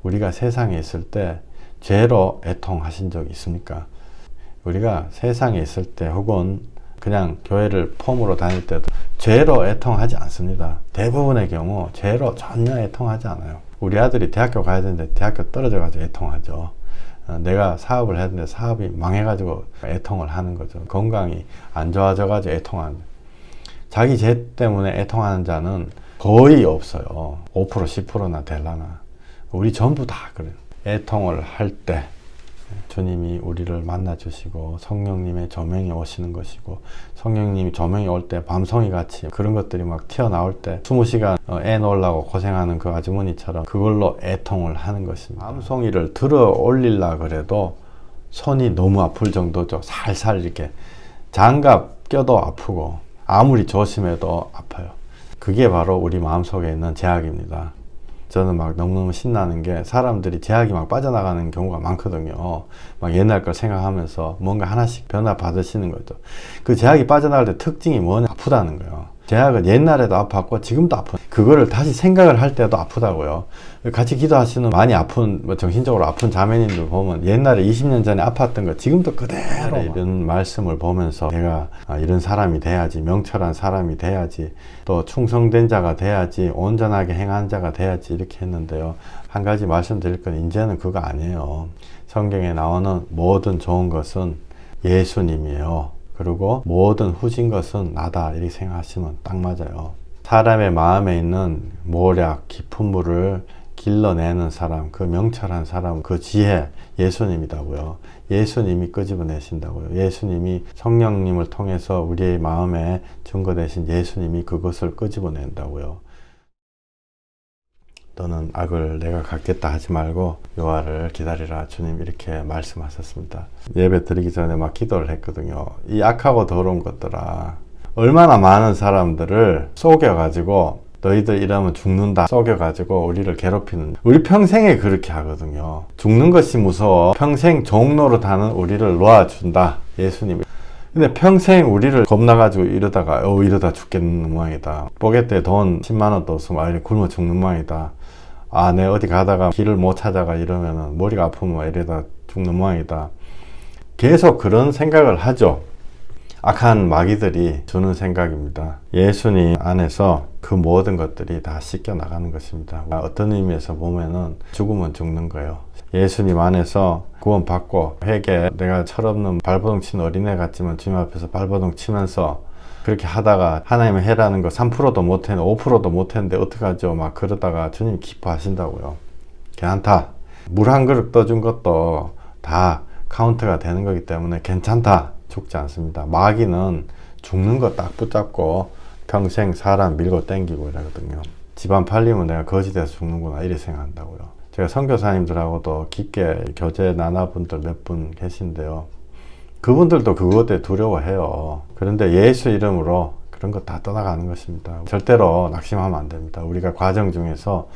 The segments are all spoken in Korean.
우리가 세상에 있을 때 죄로 애통하신 적이 있습니까? 우리가 세상에 있을 때 혹은 그냥 교회를 폼으로 다닐 때도 죄로 애통하지 않습니다. 대부분의 경우 죄로 전혀 애통하지 않아요. 우리 아들이 대학교 가야 되는데 대학교 떨어져가지고 애통하죠. 내가 사업을 해야 되는데 사업이 망해가지고 애통을 하는 거죠. 건강이 안 좋아져가지고 애통하는 거예요. 자기 죄 때문에 애통하는 자는 거의 없어요. 5% 10%나 될라나. 우리 전부 다 그래요. 애통을 할 때 주님이 우리를 만나 주시고 성령님의 조명이 오시는 것이고, 성령님이 조명이 올 때 밤송이 같이 그런 것들이 막 튀어나올 때 20시간 애 놓으려고 고생하는 그 아주머니처럼 그걸로 애통을 하는 것입니다. 밤송이를 들어 올리려 그래도 손이 너무 아플 정도죠. 살살 이렇게 장갑 껴도 아프고 아무리 조심해도 아파요. 그게 바로 우리 마음속에 있는 죄악입니다. 저는 막 너무너무 신나는 게 사람들이 죄악이 막 빠져나가는 경우가 많거든요. 막 옛날 걸 생각하면서 뭔가 하나씩 변화 받으시는 거죠. 그 죄악이 빠져나갈 때 특징이 뭐냐? 아프다는 거예요. 죄악은 옛날에도 아팠고 지금도 아픈, 그거를 다시 생각을 할 때도 아프다고요. 같이 기도하시는 많이 아픈, 정신적으로 아픈 자매님들 보면 옛날에 20년 전에 아팠던 거 지금도 그대로 이런 말씀을 보면서 내가 이런 사람이 돼야지, 명철한 사람이 돼야지, 또 충성된 자가 돼야지, 온전하게 행한 자가 돼야지 이렇게 했는데요. 한 가지 말씀드릴 건 이제는 그거 아니에요. 성경에 나오는 모든 좋은 것은 예수님이에요. 그리고 모든 후진 것은 나다 이렇게 생각하시면 딱 맞아요. 사람의 마음에 있는 모략, 깊은 물을 길러내는 사람, 그 명철한 사람, 그 지혜 예수님이다고요. 예수님이 끄집어내신다고요. 예수님이 성령님을 통해서 우리의 마음에 증거되신 예수님이 그것을 끄집어낸다고요. 너는 악을 내가 갚겠다 하지 말고 여호와를 기다리라, 주님 이렇게 말씀하셨습니다. 예배 드리기 전에 막 기도를 했거든요. 이 악하고 더러운 것들아, 얼마나 많은 사람들을 속여가지고 너희들 이러면 죽는다 속여가지고 우리를 괴롭히는, 우리 평생에 그렇게 하거든요. 죽는 것이 무서워 평생 종로로 다는 우리를 놓아준다 예수님. 근데 평생 우리를 겁나가지고 이러다가 이러다 죽겠는 모양이다. 뽀개때 돈 10만원 도 없으면 굶어 죽는 모양이다. 내 어디 가다가 길을 못 찾아가 이러면은 머리가 아프면 이러다 죽는 모양이다. 계속 그런 생각을 하죠. 악한 마귀들이 주는 생각입니다. 예수님 안에서 그 모든 것들이 다 씻겨 나가는 것입니다. 어떤 의미에서 보면은 죽으면 죽는 거예요. 예수님 안에서 구원받고 회개, 내가 철없는 발버둥 친 어린애 같지만 주님 앞에서 발버둥 치면서 그렇게 하다가 하나님의 해라는 거 3%도 못했는데 5%도 못했는데 어떡하죠? 막 그러다가 주님 기뻐하신다고요. 괜찮다. 물 한 그릇 떠준 것도 다 카운트가 되는 거기 때문에 괜찮다. 죽지 않습니다. 마귀는 죽는 거 딱 붙잡고 평생 사람 밀고 땡기고 이러거든요. 집안 팔리면 내가 거지돼서 죽는구나 이렇게 생각한다고요. 제가 선교사님들하고도 깊게 교제 나눠분들 몇 분 계신데요. 그분들도 그것에 두려워해요. 그런데 예수 이름으로 그런 거 다 떠나가는 것입니다. 절대로 낙심하면 안 됩니다. 우리가 과정 중에서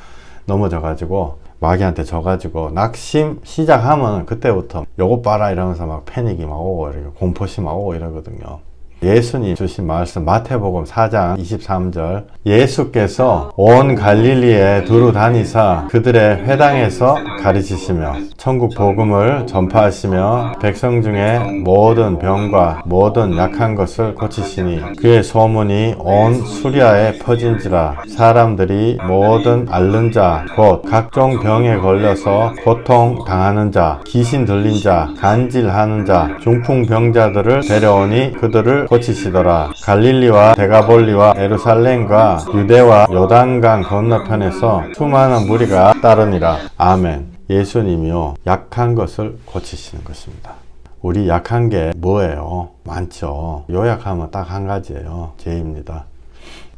넘어져가지고 마귀한테 져가지고 낙심 시작하면 그때부터 요것 봐라 이러면서 막 패닉이 막 오고 공포심 막 오고 이러거든요. 예수님 주신 말씀 마태복음 4장 23절, 예수께서 온 갈릴리에 두루 다니사 그들의 회당에서 가르치시며 천국 복음을 전파하시며 백성 중에 모든 병과 모든 약한 것을 고치시니 그의 소문이 온 수리아에 퍼진지라. 사람들이 모든 앓는 자 곧 각종 병에 걸려서 고통 당하는 자, 귀신 들린 자, 간질하는 자, 중풍병자들을 데려오니 그들을 고치시더라. 갈릴리와 데가볼리와 예루살렘과 유대와 요단강 건너편에서 수많은 무리가 따르니라. 아멘. 예수님이요, 약한 것을 고치시는 것입니다. 우리 약한 게 뭐예요? 많죠. 요약하면 딱 한 가지예요. 죄입니다.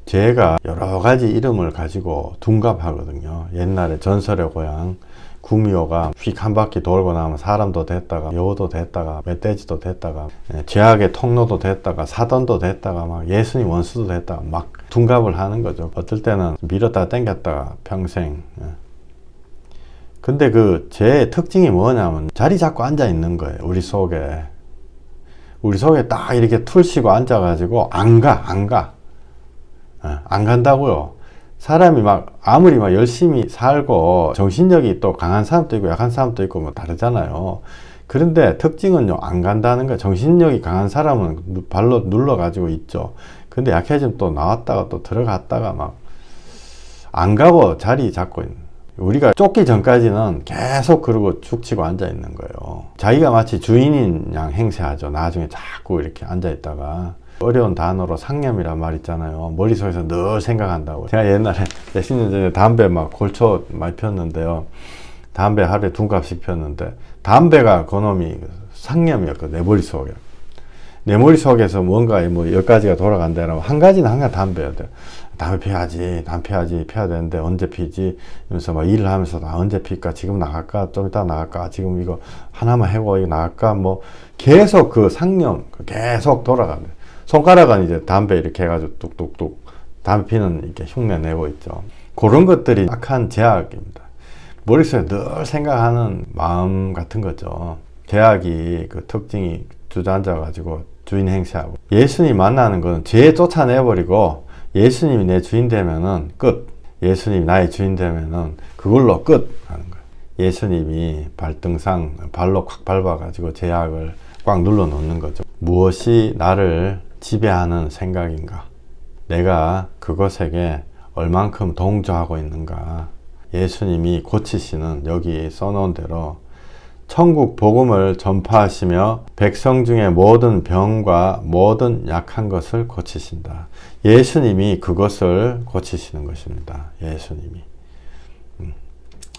죄가 여러 가지 이름을 가지고 둔갑하거든요. 옛날에 전설의 고향 구미호가 휙 한 바퀴 돌고 나면 사람도 됐다가 여우도 됐다가 멧돼지도 됐다가 죄악의 통로도 됐다가 사돈도 됐다가 막 예수님 원수도 됐다가 막 둔갑을 하는 거죠. 어떨 때는 밀었다가 당겼다가 평생. 근데 그 죄의 특징이 뭐냐면 자리 잡고 앉아 있는 거예요. 우리 속에 딱 이렇게 툴 쉬고 앉아가지고 안 간다고요. 사람이 막 아무리 막 열심히 살고 정신력이 또 강한 사람도 있고 약한 사람도 있고 뭐 다르잖아요. 그런데 특징은요, 안 간다는 거예요. 정신력이 강한 사람은 발로 눌러가지고 있죠. 근데 약해지면 또 나왔다가 또 들어갔다가 막 안 가고 자리 잡고 있는. 우리가 쫓기 전까지는 계속 그러고 죽치고 앉아 있는 거예요. 자기가 마치 주인인 양 행세하죠. 나중에 자꾸 이렇게 앉아 있다가. 어려운 단어로 상념이란 말 있잖아요. 머릿속에서 늘 생각한다고. 제가 옛날에 몇십 년 전에 담배 막 골초 많이 폈는데요. 담배 하루에 2갑씩 폈는데 담배가 그놈이 상념이었거든요. 내 머릿속에. 내 머릿속에서 뭔가 뭐 10가지가 돌아간다면 한 가지는 항상 담배였대요. 담배 피워야지, 담배 피워야지, 피워야 되는데 언제 피지? 이러면서 막 일을 하면서 언제 필까? 지금 나갈까? 좀 이따 나갈까? 지금 이거 하나만 해고 이거 나갈까? 뭐 계속 그 상념 계속 돌아가는. 손가락은 이제 담배 이렇게 해가지고 뚝뚝뚝 담배 피는 이렇게 흉내 내고 있죠. 그런 것들이 악한 제약입니다. 머릿속에 늘 생각하는 마음 같은 거죠. 제약이 그 특징이 주저앉아가지고 주인 행세하고. 예수님 만나는 건 죄 쫓아내버리고 예수님이 내 주인 되면은 끝. 예수님이 나의 주인 되면은 그걸로 끝 하는 거예요. 예수님이 발등상 발로 콱 밟아가지고 제약을 꽉 눌러 놓는 거죠. 무엇이 나를 지배하는 생각인가? 내가 그것에게 얼만큼 동조하고 있는가? 예수님이 고치시는 여기 써놓은 대로 천국 복음을 전파하시며 백성 중에 모든 병과 모든 약한 것을 고치신다. 예수님이 그것을 고치시는 것입니다. 예수님이.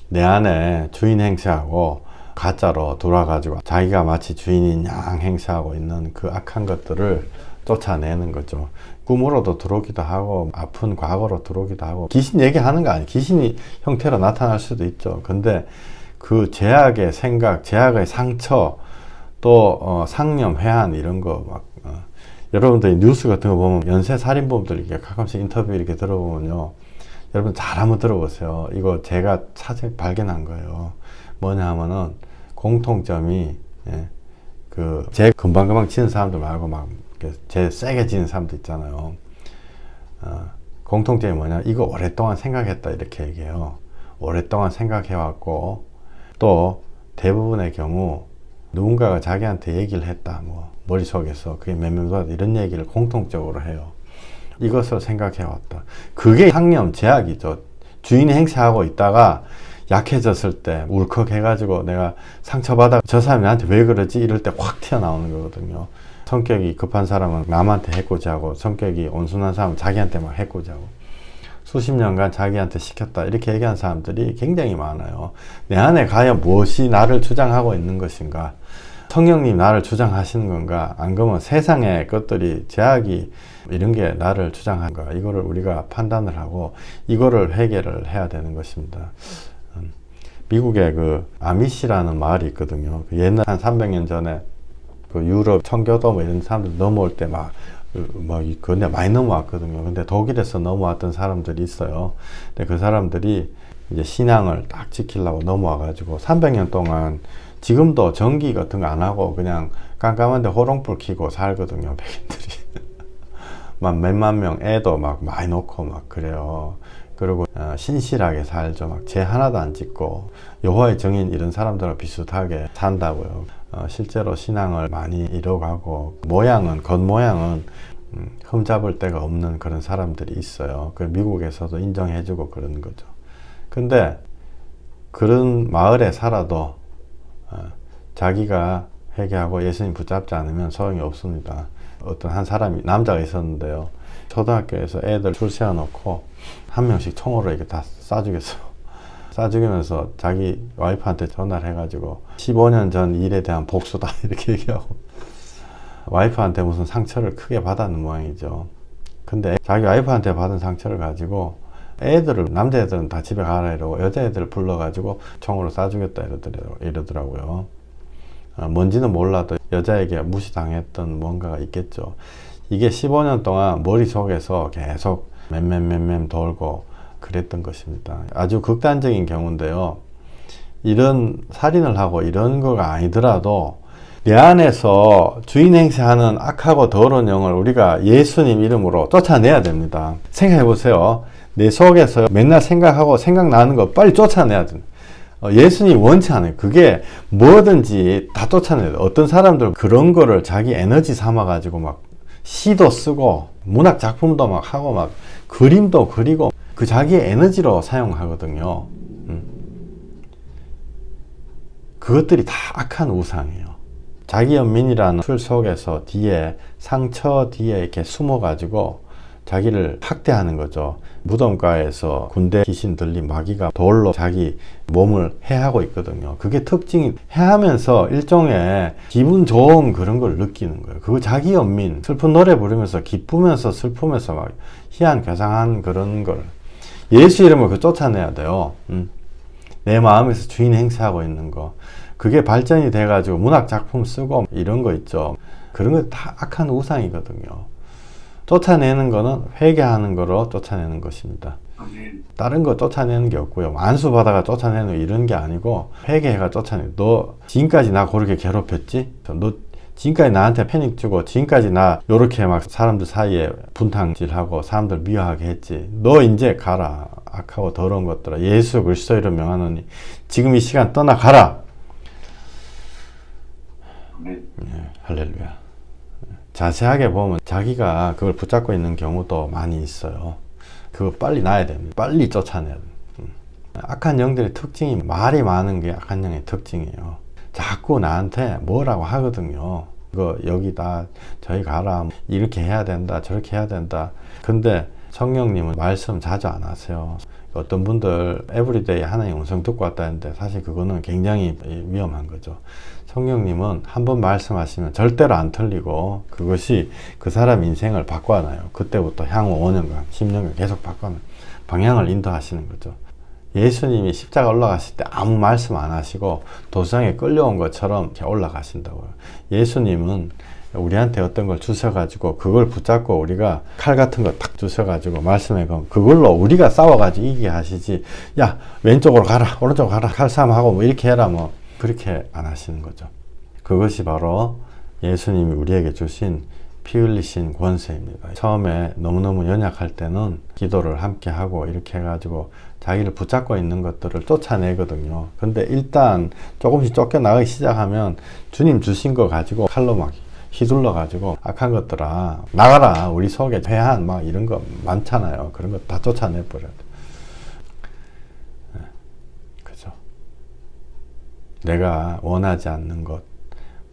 내 안에 주인 행세하고 가짜로 돌아가지고 자기가 마치 주인인 양 행세하고 있는 그 악한 것들을 쫓아내는 거죠. 꿈으로도 들어오기도 하고 아픈 과거로 들어오기도 하고 귀신 얘기하는 거 아니에요. 귀신이 형태로 나타날 수도 있죠. 근데 그 제약의 생각, 제약의 상처, 또 상념, 회한 이런 거 막 여러분들이 뉴스 같은 거 보면 연쇄살인범들 이렇게 가끔씩 인터뷰 이렇게 들어보면요. 여러분 잘 한번 들어보세요. 이거 제가 발견한 거예요. 뭐냐 하면은 공통점이 제 금방금방 치는 사람들 말고 막 제 세게 지는 사람도 있잖아요. 공통점이 뭐냐, 이거 오랫동안 생각했다 이렇게 얘기해요. 오랫동안 생각해왔고 또 대부분의 경우 누군가가 자기한테 얘기를 했다, 뭐 머릿속에서 그게 몇몇받아 이런 얘기를 공통적으로 해요. 이것을 생각해왔다. 그게 상념, 제약이죠. 주인이 행세하고 있다가 약해졌을 때 울컥해가지고 내가 상처받아 저 사람이 나한테 왜 그러지? 이럴 때 확 튀어나오는 거거든요. 성격이 급한 사람은 남한테 해코지하고 성격이 온순한 사람은 자기한테만 해코지하고 수십 년간 자기한테 시켰다 이렇게 얘기한 사람들이 굉장히 많아요. 내 안에 과연 무엇이 나를 주장하고 있는 것인가? 성령님 나를 주장하시는 건가? 안 그러면 세상의 것들이 제약이 이런 게 나를 주장한가? 이거를 우리가 판단을 하고 이거를 해결을 해야 되는 것입니다. 미국에 그 아미시라는 마을이 있거든요. 옛날 한 300년 전에 그 유럽 청교도 뭐 이런 사람들 넘어올 때 근데 많이 넘어왔거든요. 근데 독일에서 넘어왔던 사람들이 있어요. 근데 그 사람들이 이제 신앙을 딱 지키려고 넘어와가지고 300년 동안 지금도 전기 같은 거 안 하고 그냥 깜깜한데 호롱불 켜고 살거든요. 백인들이. 막 몇만 명 애도 막 많이 놓고 막 그래요. 그리고 신실하게 살죠. 막 죄 하나도 안 짓고 여호와의 증인 이런 사람들하고 비슷하게 산다고요. 실제로 신앙을 많이 이뤄가고 겉모양은 흠잡을 데가 없는 그런 사람들이 있어요. 그 미국에서도 인정해주고 그런 거죠. 근데 그런 마을에 살아도 자기가 회개하고 예수님 붙잡지 않으면 소용이 없습니다. 어떤 한 사람이 남자가 있었는데요. 초등학교에서 애들 줄 세워놓고 한 명씩 총으로 이렇게 다 쏴주겠어요. 쏴죽이면서 자기 와이프한테 전화를 해가지고 15년 전 일에 대한 복수다 이렇게 얘기하고 와이프한테 무슨 상처를 크게 받았는 모양이죠. 근데 자기 와이프한테 받은 상처를 가지고 남자애들은 다 집에 가라 이러고 여자애들을 불러가지고 총으로 쏴주겠다 이러더라고요. 뭔지는 몰라도 여자에게 무시당했던 뭔가가 있겠죠. 이게 15년 동안 머릿속에서 계속 맴 돌고 그랬던 것입니다. 아주 극단적인 경우인데요. 이런 살인을 하고 이런 거가 아니더라도 내 안에서 주인 행세하는 악하고 더러운 영을 우리가 예수님 이름으로 쫓아내야 됩니다. 생각해 보세요. 내 속에서 맨날 생각하고 생각나는 거 빨리 쫓아내야 돼. 예수님 원치 않아요. 그게 뭐든지 다 쫓아내야 돼. 어떤 사람들은 그런 거를 자기 에너지 삼아가지고 막 시도 쓰고 문학 작품도 막 하고 막 그림도 그리고 그 자기의 에너지로 사용하거든요. 그것들이 다 악한 우상이에요. 자기연민이라는 틀 속에서 뒤에 상처 뒤에 이렇게 숨어가지고 자기를 학대하는 거죠. 무덤가에서 군대 귀신 들린 마귀가 돌로 자기 몸을 해하고 있거든요. 그게 특징이 해하면서 일종의 기분 좋은 그런 걸 느끼는 거예요. 그거 자기 연민, 슬픈 노래 부르면서 기쁘면서 슬프면서 막 희한괴상한 그런 걸 예수 이름을 그 쫓아내야 돼요. 내 마음에서 주인 행세하고 있는 거. 그게 발전이 돼가지고 문학 작품 쓰고 이런 거 있죠. 그런 거 다 악한 우상이거든요. 쫓아내는 거는 회개하는 거로 쫓아내는 것입니다. 다른 거 쫓아내는 게 없고요. 안수 받아가 쫓아내는 이런 게 아니고 회개해가 쫓아내. 너 지금까지 나 그렇게 괴롭혔지? 너 지금까지 나한테 패닉 주고 지금까지 나 요렇게 막 사람들 사이에 분탕질하고 사람들 미워하게 했지. 너 이제 가라. 악하고 더러운 것들아. 예수 그리스도 이름 명하노니 지금 이 시간 떠나가라. 네, 할렐루야. 자세하게 보면 자기가 그걸 붙잡고 있는 경우도 많이 있어요. 그거 빨리 놔야 됩니다. 빨리 쫓아내야 됩니다. 악한 영들의 특징이 말이 많은 게 악한 영의 특징이에요. 자꾸 나한테 뭐라고 하거든요. 여기다 저기 가라. 이렇게 해야 된다. 저렇게 해야 된다. 근데 성령님은 말씀 자주 안 하세요. 어떤 분들 에브리데이 하나님 음성 듣고 왔다 했는데 사실 그거는 굉장히 위험한 거죠. 성령님은 한번 말씀하시면 절대로 안 틀리고 그것이 그 사람 인생을 바꿔놔요. 그때부터 향후 5년간 10년간 계속 바꿔놔요. 방향을 인도하시는 거죠. 예수님이 십자가 올라가실 때 아무 말씀 안 하시고 도상에 끌려온 것처럼 이렇게 올라가신다고요. 예수님은 우리한테 어떤 걸 주셔가지고 그걸 붙잡고 우리가 칼 같은 거 탁 주셔가지고 말씀해 그걸로 우리가 싸워가지고 이기게 하시지. 야 왼쪽으로 가라 오른쪽으로 가라 칼싸움하고 뭐 이렇게 해라 뭐 그렇게 안 하시는 거죠. 그것이 바로 예수님이 우리에게 주신 피 흘리신 권세입니다. 처음에 너무너무 연약할 때는 기도를 함께 하고 이렇게 해가지고 자기를 붙잡고 있는 것들을 쫓아내거든요. 근데 일단 조금씩 쫓겨나가기 시작하면 주님 주신 거 가지고 칼로 막 휘둘러 가지고 악한 것들아 나가라. 우리 속에 회한 막 이런 거 많잖아요. 그런 거 다 쫓아내 버려야 돼. 네. 그죠? 내가 원하지 않는 것,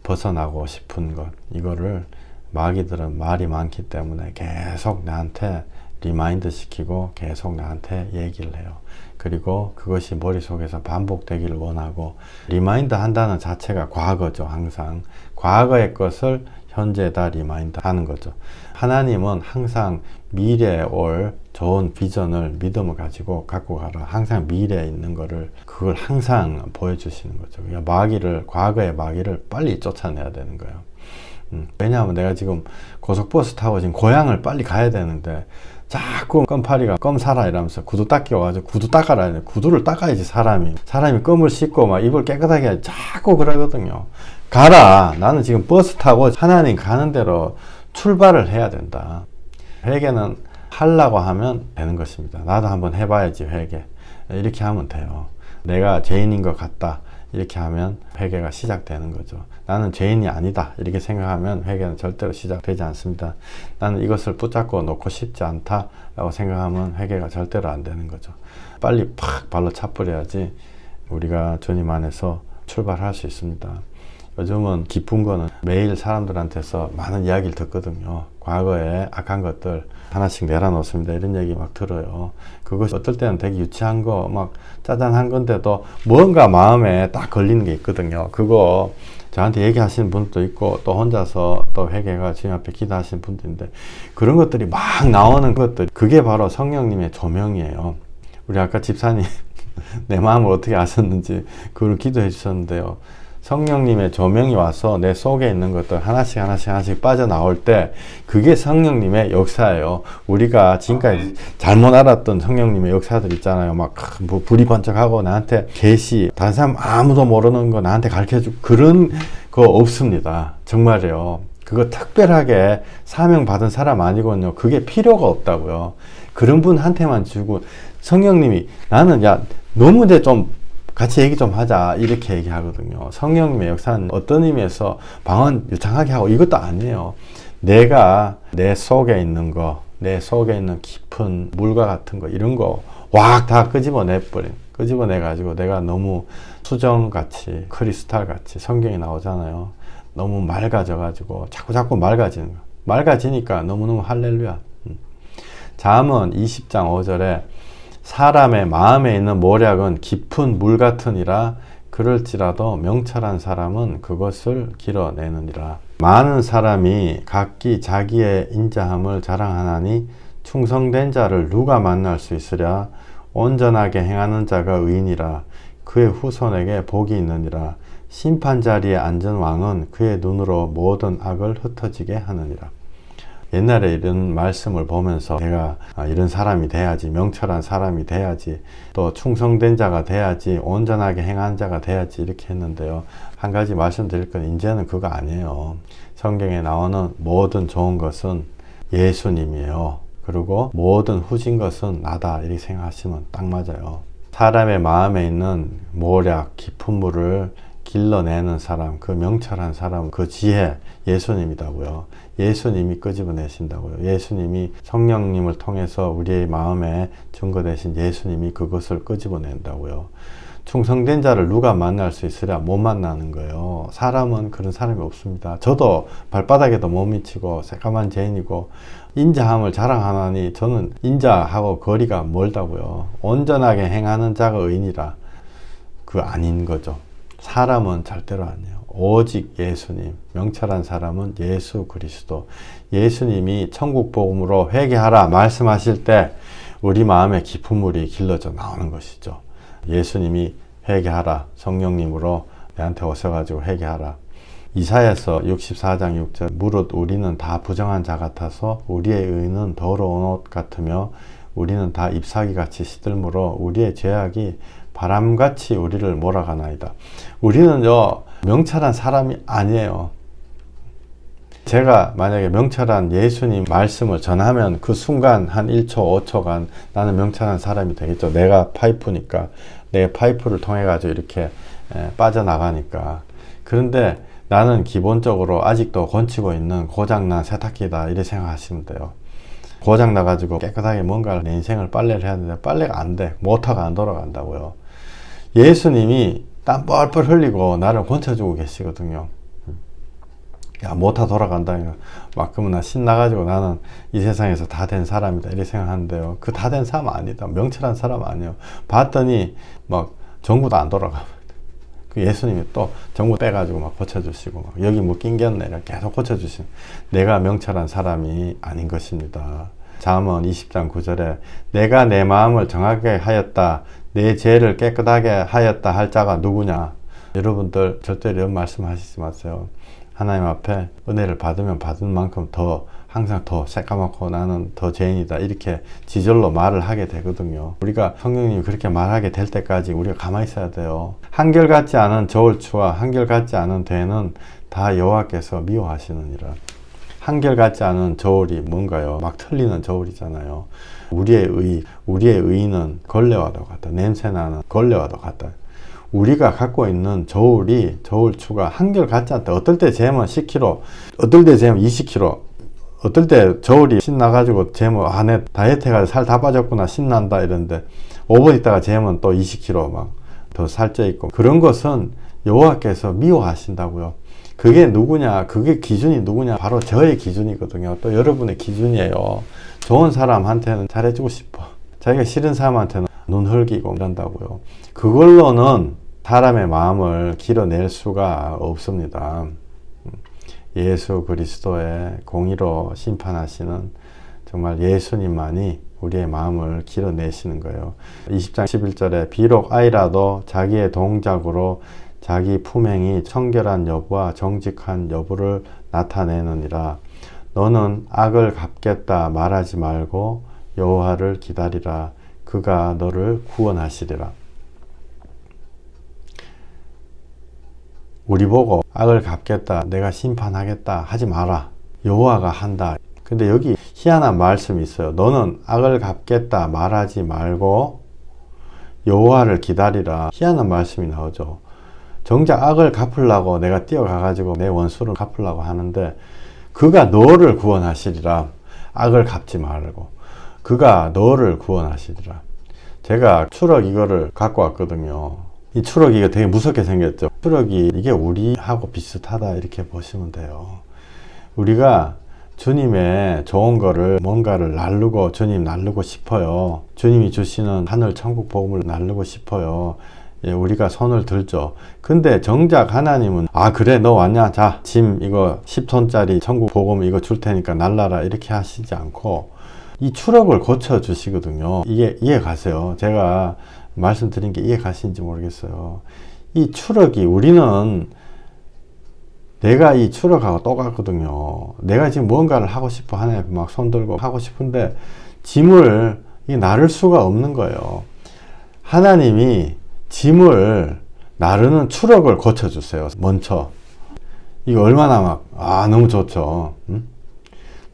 벗어나고 싶은 것, 이거를 마귀들은 말이 많기 때문에 계속 나한테 리마인드 시키고 계속 나한테 얘기를 해요. 그리고 그것이 머릿속에서 반복되기를 원하고 리마인드 한다는 자체가 과거죠. 항상 과거의 것을 현재에다 리마인드 하는 거죠. 하나님은 항상 미래에 올 좋은 비전을 믿음을 가지고 갖고 가라. 항상 미래에 있는 거를 그걸 항상 보여주시는 거죠. 그러니까 마귀를 과거의 마귀를 빨리 쫓아내야 되는 거예요. 왜냐하면 내가 지금 고속버스 타고 지금 고향을 빨리 가야 되는데 자꾸 껌파리가 껌 사라 이러면서 구두 닦기 와가지고 구두 닦아라. 구두를 닦아야지 사람이 껌을 씻고 막 입을 깨끗하게 해야지 자꾸 그러거든요. 가라. 나는 지금 버스 타고 하나님 가는 대로 출발을 해야 된다. 회개는 하려고 하면 되는 것입니다. 나도 한번 해봐야지 회개. 이렇게 하면 돼요. 내가 죄인인 것 같다. 이렇게 하면 회개가 시작되는 거죠. 나는 죄인이 아니다. 이렇게 생각하면 회개는 절대로 시작되지 않습니다. 나는 이것을 붙잡고 놓고 싶지 않다. 라고 생각하면 회개가 절대로 안 되는 거죠. 빨리 팍 발로 차버려야지 우리가 주님 안에서 출발할 수 있습니다. 요즘은 기쁜 거는 매일 사람들한테서 많은 이야기를 듣거든요. 과거에 악한 것들 하나씩 내려놓습니다. 이런 얘기 막 들어요. 그것이 어떨 때는 되게 유치한 거 막 짜잔한 건데도 뭔가 마음에 딱 걸리는 게 있거든요. 그거 저한테 얘기하시는 분도 있고 또 혼자서 또 회개가 주님 앞에 기도하시는 분도 있는데 그런 것들이 막 나오는 것들 그게 바로 성령님의 조명이에요. 우리 아까 집사님 내 마음을 어떻게 아셨는지 그걸 기도해 주셨는데요. 성령님의 조명이 와서 내 속에 있는 것들 하나씩 빠져나올 때 그게 성령님의 역사예요. 우리가 지금까지 잘못 알았던 성령님의 역사들 있잖아요. 막 뭐 불이 번쩍하고 나한테 계시 다른 사람 아무도 모르는 거 나한테 가르쳐주고 그런 거 없습니다. 정말이에요. 그거 특별하게 사명받은 사람 아니거든요. 그게 필요가 없다고요. 그런 분한테만 주고, 성령님이 나는 야 너무 이제 좀 같이 얘기 좀 하자 이렇게 얘기하거든요. 성령님의 역사는 어떤 의미에서 방언 유창하게 하고 이것도 아니에요. 내가 내 속에 있는 거, 내 속에 있는 깊은 물과 같은 거 이런 거 확 다 끄집어내 가지고 내가 너무 수정같이 크리스탈같이 성경에 나오잖아요. 너무 맑아져 가지고 자꾸 맑아지는 거. 맑아지니까 너무너무 할렐루야. 잠언 20장 5절에 사람의 마음에 있는 모략은 깊은 물 같으니라. 그럴지라도 명철한 사람은 그것을 길어내느니라. 많은 사람이 각기 자기의 인자함을 자랑하나니 충성된 자를 누가 만날 수 있으랴. 온전하게 행하는 자가 의인이라. 그의 후손에게 복이 있느니라. 심판 자리에 앉은 왕은 그의 눈으로 모든 악을 흩어지게 하느니라. 옛날에 이런 말씀을 보면서 내가 이런 사람이 돼야지, 명철한 사람이 돼야지, 또 충성된 자가 돼야지, 온전하게 행한 자가 돼야지 이렇게 했는데요. 한 가지 말씀드릴 건 이제는 그거 아니에요. 성경에 나오는 모든 좋은 것은 예수님이에요. 그리고 모든 후진 것은 나다 이렇게 생각하시면 딱 맞아요. 사람의 마음에 있는 모략, 깊은 물을 길러내는 사람, 그 명철한 사람, 그 지혜 예수님이다고요. 예수님이 끄집어내신다고요. 예수님이 성령님을 통해서 우리의 마음에 증거되신 예수님이 그것을 끄집어낸다고요. 충성된 자를 누가 만날 수 있으랴? 못 만나는 거예요. 사람은 그런 사람이 없습니다. 저도 발바닥에도 못 미치고 새까만 죄인이고 인자함을 자랑하나니 저는 인자하고 거리가 멀다고요. 온전하게 행하는 자가 의인이라. 그 아닌 거죠. 사람은 절대로 아니에요. 오직 예수님, 명철한 사람은 예수 그리스도. 예수님이 천국 복음으로 회개하라 말씀하실 때 우리 마음에 깊은 물이 길러져 나오는 것이죠. 예수님이 회개하라, 성령님으로 내한테 오셔가지고 회개하라. 이사야서 64장 6절 무릇 우리는 다 부정한 자 같아서 우리의 의는 더러운 옷 같으며 우리는 다 잎사귀같이 시들므로 우리의 죄악이 바람같이 우리를 몰아가나이다. 우리는요 명철한 사람이 아니에요. 제가 만약에 명철한 예수님 말씀을 전하면 그 순간 한 1초 5초간 나는 명철한 사람이 되겠죠. 내가 파이프니까 내 파이프를 통해 가지고 이렇게 빠져나가니까. 그런데 나는 기본적으로 아직도 건치고 있는 고장난 세탁기다 이렇게 생각하시면 돼요. 고장나 가지고 깨끗하게 뭔가 내 인생을 빨래를 해야 되는데 빨래가 안 돼. 모터가 안 돌아간다고요. 예수님이 땀 뻘뻘 흘리고 나를 건쳐주고 계시거든요. 야, 모터 돌아간다. 막 그러면 나 신나가지고 나는 이 세상에서 다 된 사람이다. 이렇게 생각하는데요. 그 다 된 사람 아니다. 명철한 사람 아니에요. 봤더니 막 전구도 안 돌아가. 그 예수님이 또 전구 빼가지고 막 고쳐주시고 막 여기 뭐 낑겼네. 이렇게 계속 고쳐주시는. 내가 명철한 사람이 아닌 것입니다. 잠언 20장 9절에 내가 내 마음을 정하게 하였다. 내 죄를 깨끗하게 하였다 할 자가 누구냐. 여러분들 절대 이런 말씀 하시지 마세요. 하나님 앞에 은혜를 받으면 받은 만큼 더 항상 더 새까맣고 나는 더 죄인이다 이렇게 지절로 말을 하게 되거든요. 우리가 성령님이 그렇게 말하게 될 때까지 우리가 가만히 있어야 돼요. 한결같지 않은 저울추와 한결같지 않은 대는 다 여호와께서 미워하시느니라. 한결같지 않은 저울이 뭔가요? 막 틀리는 저울이잖아요. 우리의 의는 걸레와도 같다. 냄새나는 걸레와도 같다. 우리가 갖고 있는 저울추가 한결같지 않다. 어떨 때 재면 10kg, 어떨 때 재면 20kg, 어떨 때 저울이 신나가지고 재면 내 다이어트 해가지고 살 다 빠졌구나 신난다 이런데 5분 있다가 재면 또 20kg 막 더 살쪄 있고 그런 것은 여호와께서 미워하신다고요. 그게 누구냐? 그게 기준이 누구냐? 바로 저의 기준이거든요. 또 여러분의 기준이에요. 좋은 사람한테는 잘해주고 싶어. 자기가 싫은 사람한테는 눈 흘기고 이런다고요. 그걸로는 사람의 마음을 길어낼 수가 없습니다. 예수 그리스도의 공의로 심판하시는 정말 예수님만이 우리의 마음을 길어내시는 거예요. 20장 11절에 비록 아이라도 자기의 동작으로 자기 품행이 청결한 여부와 정직한 여부를 나타내느니라. 너는 악을 갚겠다 말하지 말고 여호와를 기다리라. 그가 너를 구원하시리라. 우리 보고 악을 갚겠다, 내가 심판하겠다 하지 마라. 여호와가 한다. 근데 여기 희한한 말씀이 있어요. 너는 악을 갚겠다 말하지 말고 여호와를 기다리라. 희한한 말씀이 나오죠. 정작 악을 갚으려고 내가 뛰어가가지고 내 원수를 갚으려고 하는데 그가 너를 구원하시리라. 악을 갚지 말고 그가 너를 구원하시리라. 제가 추럭 이거를 갖고 왔거든요. 이 추럭이 이거 되게 무섭게 생겼죠. 추럭이 이게 우리하고 비슷하다 이렇게 보시면 돼요. 우리가 주님의 좋은 거를 뭔가를 나르고 주님 나르고 싶어요. 주님이 주시는 하늘 천국 복음을 나르고 싶어요. 예, 우리가 손을 들죠. 근데 정작 하나님은 아 그래 너 왔냐? 자 짐 이거 10톤짜리 천국 복음 이거 줄 테니까 날라라 이렇게 하시지 않고 이 추럭을 고쳐 주시거든요. 이게 이해 가세요? 제가 말씀드린 게 이해 가시는지 모르겠어요. 이 추럭이 우리는 내가 이 추럭하고 똑같거든요. 내가 지금 뭔가를 하고 싶어 하나님 막 손 들고 하고 싶은데 짐을 나를 수가 없는 거예요. 하나님이 짐을 나르는 추럭을 고쳐주세요. 먼저 이거 얼마나 막 너무 좋죠. 응?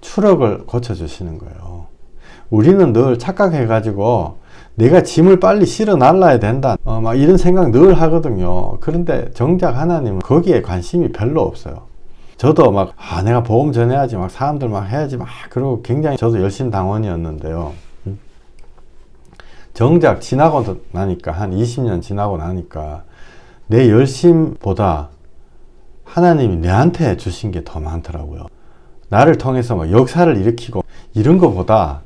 추럭을 고쳐주시는 거예요. 우리는 늘 착각해가지고 내가 짐을 빨리 실어 날라야 된다 막 이런 생각 늘 하거든요. 그런데 정작 하나님은 거기에 관심이 별로 없어요. 저도 막 내가 복음 전해야지 막 사람들 막 해야지 막 그러고 굉장히 저도 열심 당원이었는데요. 정작 지나고 나니까 한 20년 지나고 나니까 내 열심보다 하나님이 내한테 주신 게 더 많더라고요. 나를 통해서 막 역사를 일으키고 이런 거보다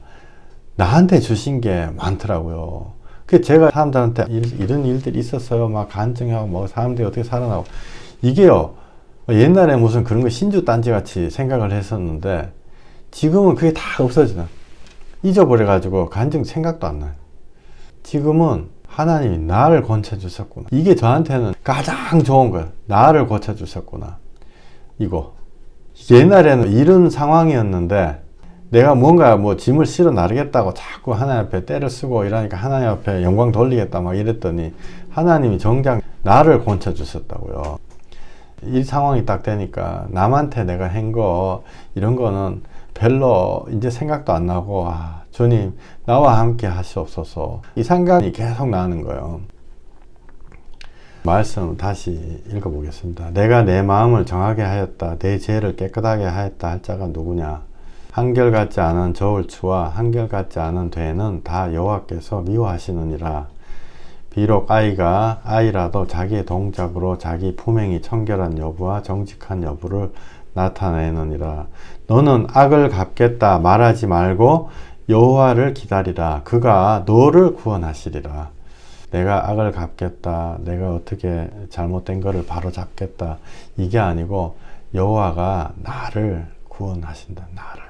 나한테 주신 게 많더라고요. 그 제가 사람들한테 이런 일들이 있었어요. 막 간증하고 뭐 사람들이 어떻게 살아나고 이게요. 옛날에 무슨 그런 거 신주 딴지 같이 생각을 했었는데 지금은 그게 다 없어지나 잊어버려 가지고 간증 생각도 안 나요. 지금은 하나님이 나를 고쳐주셨구나. 이게 저한테는 가장 좋은 거예요. 나를 고쳐주셨구나. 이거 옛날에는 이런 상황이었는데 내가 뭔가 뭐 짐을 실어 나르겠다고 자꾸 하나님 앞에 때를 쓰고 이러니까 하나님 앞에 영광 돌리겠다 막 이랬더니 하나님이 정작 나를 고쳐주셨다고요. 이 상황이 딱 되니까 남한테 내가 한 거 이런 거는 별로 이제 생각도 안 나고 주님 나와 함께 하시옵소서 이 생각이 계속 나는 거예요. 말씀 다시 읽어보겠습니다. 내가 내 마음을 정하게 하였다. 내 죄를 깨끗하게 하였다 할 자가 누구냐? 한결같지 않은 저울추와 한결같지 않은 되는 다 여호와께서 미워하시느니라. 비록 아이가 아이라도 자기의 동작으로 자기 품행이 청결한 여부와 정직한 여부를 나타내느니라. 너는 악을 갚겠다 말하지 말고 여호와를 기다리라. 그가 너를 구원하시리라. 내가 악을 갚겠다. 내가 어떻게 잘못된 거를 바로 잡겠다. 이게 아니고 여호와가 나를 구원하신다. 나를.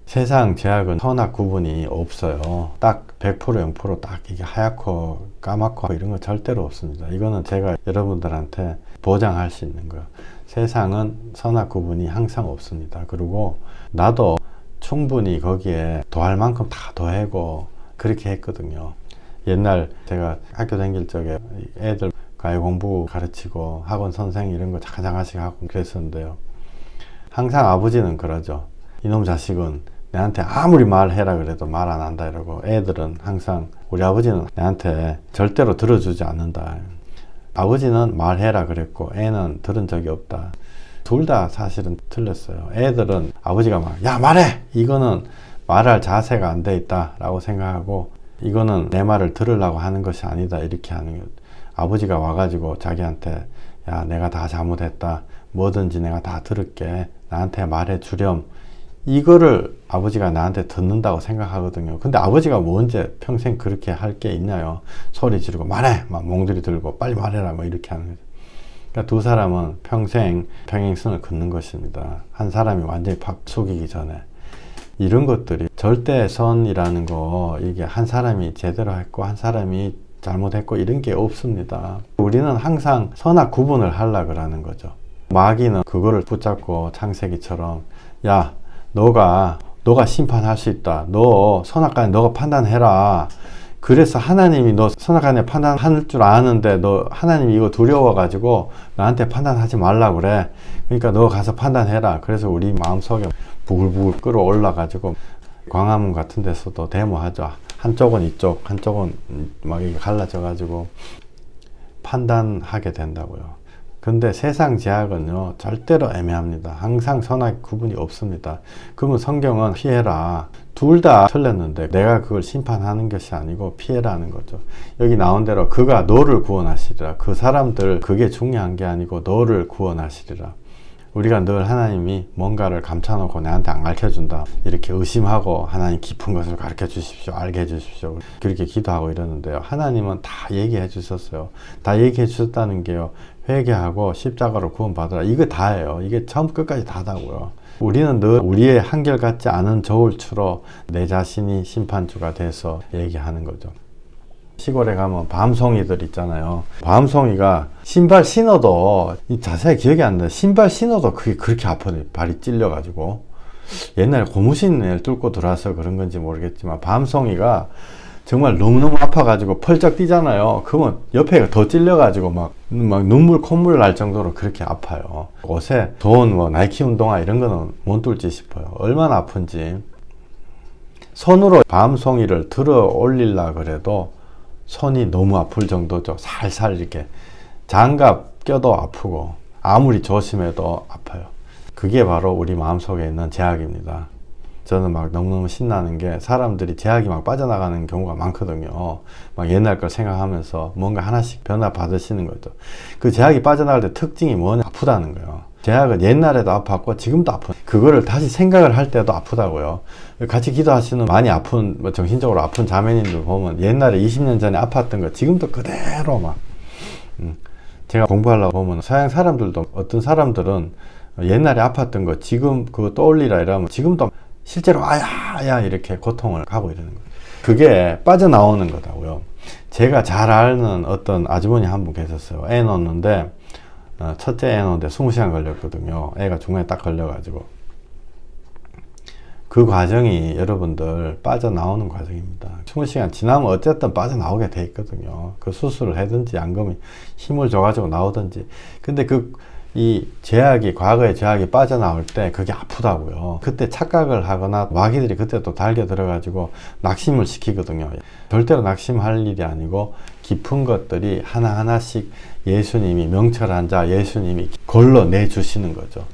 세상 죄악은 선악 구분이 없어요. 딱 100% 0% 딱 이게 하얗고 까맣고 이런 거 절대로 없습니다. 이거는 제가 여러분들한테 보장할 수 있는 거예요. 세상은 선악 구분이 항상 없습니다. 그리고 나도 충분히 거기에 더할 만큼 다 더하고 그렇게 했거든요. 옛날 제가 학교 다닐 적에 애들 과외 공부 가르치고 학원 선생 이런 거 잠깐씩 하고 그랬었는데요. 항상 아버지는 그러죠. 이놈 자식은 내한테 아무리 말해라 그래도 말 안 한다 이러고 애들은 항상 우리 아버지는 내한테 절대로 들어주지 않는다. 아버지는 말해라 그랬고 애는 들은 적이 없다. 둘 다 사실은 틀렸어요. 애들은 아버지가 막 야 말해! 이거는 말할 자세가 안 돼 있다 라고 생각하고 이거는 내 말을 들으려고 하는 것이 아니다 이렇게 하는 거예요. 아버지가 와가지고 자기한테 야 내가 다 잘못했다. 뭐든지 내가 다 들을게. 나한테 말해 주렴. 이거를 아버지가 나한테 듣는다고 생각하거든요. 근데 아버지가 뭐 언제 평생 그렇게 할 게 있나요? 소리 지르고 말해! 막 몽들이 들고 빨리 말해라 뭐 이렇게 하는 거죠. 그러니까 두 사람은 평생 평행선을 긋는 것입니다. 한 사람이 완전히 팍 속이기 전에. 이런 것들이 절대선이라는 거 이게 한 사람이 제대로 했고 한 사람이 잘못했고 이런 게 없습니다. 우리는 항상 선악 구분을 하려고 그러는 거죠. 마귀는 그거를 붙잡고 창세기처럼 야 너가 심판할 수 있다. 너 선악과는 너가 판단해라. 그래서 하나님이 너 선악간에 판단할 줄 아는데 너 하나님이 이거 두려워가지고 나한테 판단하지 말라 그래. 그러니까 너 가서 판단해라. 그래서 우리 마음속에 부글부글 끌어올라가지고 광화문 같은 데서도 데모하죠. 한쪽은 이쪽, 한쪽은 막 이게 갈라져가지고 판단하게 된다고요. 근데 세상 제약은요 절대로 애매합니다. 항상 선악 구분이 없습니다. 그러면 성경은 피해라, 둘 다 틀렸는데 내가 그걸 심판하는 것이 아니고 피해라는 거죠. 여기 나온 대로 그가 너를 구원하시리라. 그 사람들 그게 중요한 게 아니고 너를 구원하시리라. 우리가 늘 하나님이 뭔가를 감춰놓고 내한테 안 가르쳐준다 이렇게 의심하고 하나님 깊은 것을 가르쳐 주십시오, 알게 해주십시오 그렇게 기도하고 이러는데요, 하나님은 다 얘기해 주셨어요. 다 얘기해 주셨다는 게요, 회개하고 십자가로 구원받으라, 이거 다예요. 이게 처음 끝까지 다다고요. 우리는 늘 우리의 한결같지 않은 저울추로 내 자신이 심판주가 돼서 얘기하는 거죠. 시골에 가면 밤송이들 있잖아요. 밤송이가 신발 신어도, 자세히 기억이 안 나요. 신발 신어도 그게 그렇게 아파요. 발이 찔려가지고. 옛날에 고무신을 뚫고 들어와서 그런 건지 모르겠지만 밤송이가 정말 너무너무 아파가지고 펄쩍 뛰잖아요. 그러면 옆에가 더 찔려가지고 막 눈물 콧물 날 정도로 그렇게 아파요. 옷에 좋은 뭐 나이키 운동화 이런 거는 못 뚫지 싶어요. 얼마나 아픈지. 손으로 밤송이를 들어 올리려 그래도 손이 너무 아플 정도죠. 살살 이렇게 장갑 껴도 아프고 아무리 조심해도 아파요. 그게 바로 우리 마음속에 있는 제약입니다. 저는 막 너무너무 신나는 게 사람들이 제약이 막 빠져나가는 경우가 많거든요. 막 옛날 걸 생각하면서 뭔가 하나씩 변화 받으시는 거죠. 그 제약이 빠져나갈 때 특징이 뭐냐, 아프다는 거예요. 제약은 옛날에도 아팠고 지금도 아픈, 그거를 다시 생각을 할 때도 아프다고요. 같이 기도하시는 많이 아픈, 뭐 정신적으로 아픈 자매님들 보면 옛날에 20년 전에 아팠던 거 지금도 그대로 막 제가 공부하려고 보면 서양 사람들도, 어떤 사람들은 옛날에 아팠던 거 지금 그거 떠올리라 이러면 지금도 실제로 아야 이렇게 고통을 가고 이러는 거예요. 그게 빠져나오는 거다고요. 제가 잘 아는 어떤 아주머니 한 분 계셨어요. 애 낳았는데 첫째 애 낳는데 20시간 걸렸거든요. 애가 중간에 딱 걸려가지고. 그 과정이 여러분들 빠져나오는 과정입니다. 20시간 지나면 어쨌든 빠져나오게 돼 있거든요. 그 수술을 하든지 안 그러면 힘을 줘가지고 나오든지. 근데 이 제약이, 과거의 제약이 빠져나올 때 그게 아프다고요. 그때 착각을 하거나 마귀들이 그때 또 달겨 들어가지고 낙심을 시키거든요. 절대로 낙심할 일이 아니고 깊은 것들이 하나하나씩 예수님이, 명철한 자 예수님이 걸러내주시는 거죠.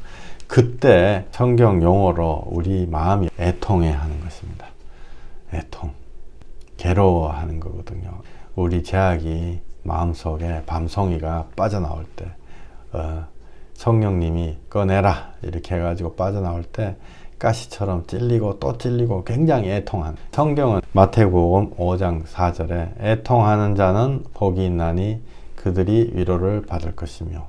그때 성경 용어로 우리 마음이 애통해 하는 것입니다. 애통, 괴로워하는 거거든요. 우리 제약이 마음속에 밤송이가 빠져나올 때 성령님이 꺼내라 이렇게 해가지고 빠져나올 때 가시처럼 찔리고 또 찔리고 굉장히 애통한, 성경은 마태복음 5장 4절에 애통하는 자는 복이 있나니 그들이 위로를 받을 것이며,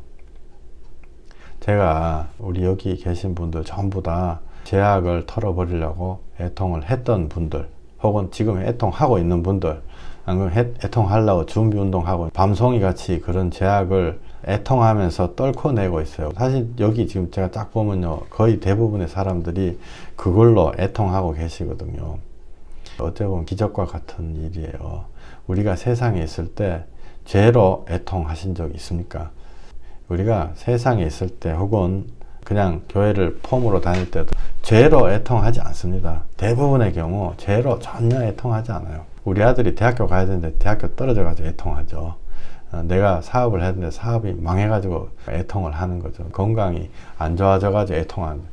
제가 우리 여기 계신 분들 전부 다 제약을 털어버리려고 애통을 했던 분들, 혹은 지금 애통하고 있는 분들, 아니면 애통하려고 준비운동하고 밤송이 같이 그런 제약을 애통하면서 떨쳐내고 있어요. 사실 여기 지금 제가 딱 보면요, 거의 대부분의 사람들이 그걸로 애통하고 계시거든요. 어떻게 보면 기적과 같은 일이에요. 우리가 세상에 있을 때 죄로 애통하신 적 있습니까? 우리가 세상에 있을 때 혹은 그냥 교회를 폼으로 다닐 때도 죄로 애통하지 않습니다. 대부분의 경우 죄로 전혀 애통하지 않아요. 우리 아들이 대학교 가야 되는데 대학교 떨어져가지고 애통하죠. 내가 사업을 했는데 사업이 망해가지고 애통을 하는 거죠. 건강이 안 좋아져가지고 애통하는 거예요.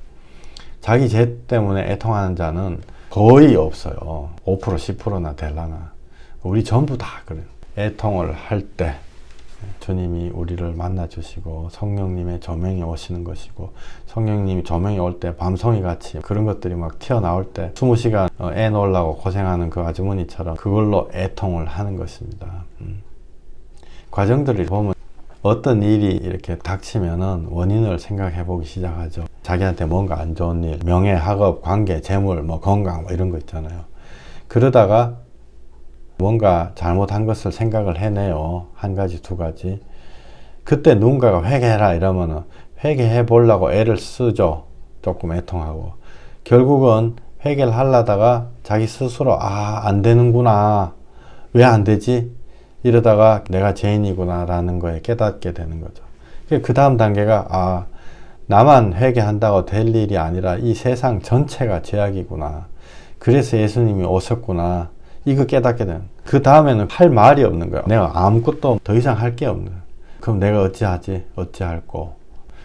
자기 죄 때문에 애통하는 자는 거의 없어요. 5% 10%나 될라나. 우리 전부 다 그래요. 애통을 할 때 주님이 우리를 만나 주시고 성령님의 조명이 오시는 것이고, 성령님이 조명이 올 때 밤송이 같이 그런 것들이 막 튀어나올 때 20시간 애 놓으려고 고생하는 그 아주머니처럼 그걸로 애통을 하는 것입니다. 과정들을 보면 어떤 일이 이렇게 닥치면은 원인을 생각해 보기 시작하죠. 자기한테 뭔가 안 좋은 일, 명예, 학업, 관계, 재물, 뭐 건강 뭐 이런 거 있잖아요. 그러다가 뭔가 잘못한 것을 생각을 해내요. 한 가지, 두 가지. 그때 누군가가 회개해라 이러면은 회개해 보려고 애를 쓰죠. 조금 애통하고. 결국은 회개를 하려다가 자기 스스로 안 되는구나. 왜 안 되지? 이러다가 내가 죄인이구나 라는 거에 깨닫게 되는 거죠. 그 다음 단계가 나만 회개한다고 될 일이 아니라 이 세상 전체가 죄악이구나. 그래서 예수님이 오셨구나. 이거 깨닫게 되는. 그 다음에는 할 말이 없는 거야. 내가 아무것도 더 이상 할 게 없는 거야. 그럼 내가 어찌하지? 어찌할꼬?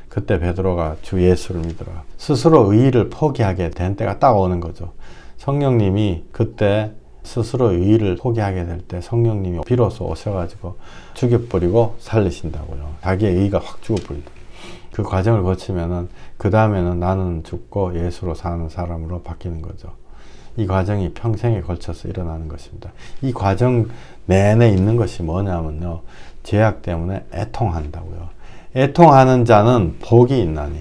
그때 베드로가 주 예수를 믿어라. 스스로 의의를 포기하게 된 때가 딱 오는 거죠. 성령님이 그때 스스로 의의를 포기하게 될 때 성령님이 비로소 오셔가지고 죽여버리고 살리신다고요. 자기의 의의가 확 죽어버린다. 그 과정을 거치면은 그 다음에는 나는 죽고 예수로 사는 사람으로 바뀌는 거죠. 이 과정이 평생에 걸쳐서 일어나는 것입니다. 이 과정 내내 있는 것이 뭐냐면요. 죄악 때문에 애통한다고요. 애통하는 자는 복이 있나니.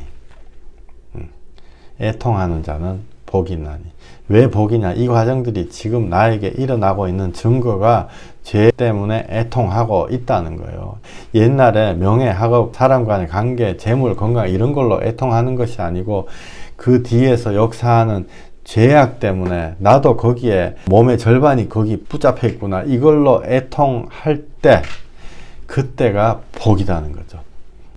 애통하는 자는 복이 있나니. 왜 복이냐? 이 과정들이 지금 나에게 일어나고 있는 증거가 죄 때문에 애통하고 있다는 거예요. 옛날에 명예, 학업, 사람 간의 관계, 재물, 건강 이런 걸로 애통하는 것이 아니고 그 뒤에서 역사하는 죄악 때문에 나도 거기에 몸의 절반이 거기 붙잡혀 있구나. 이걸로 애통할 때 그때가 복이라는 거죠.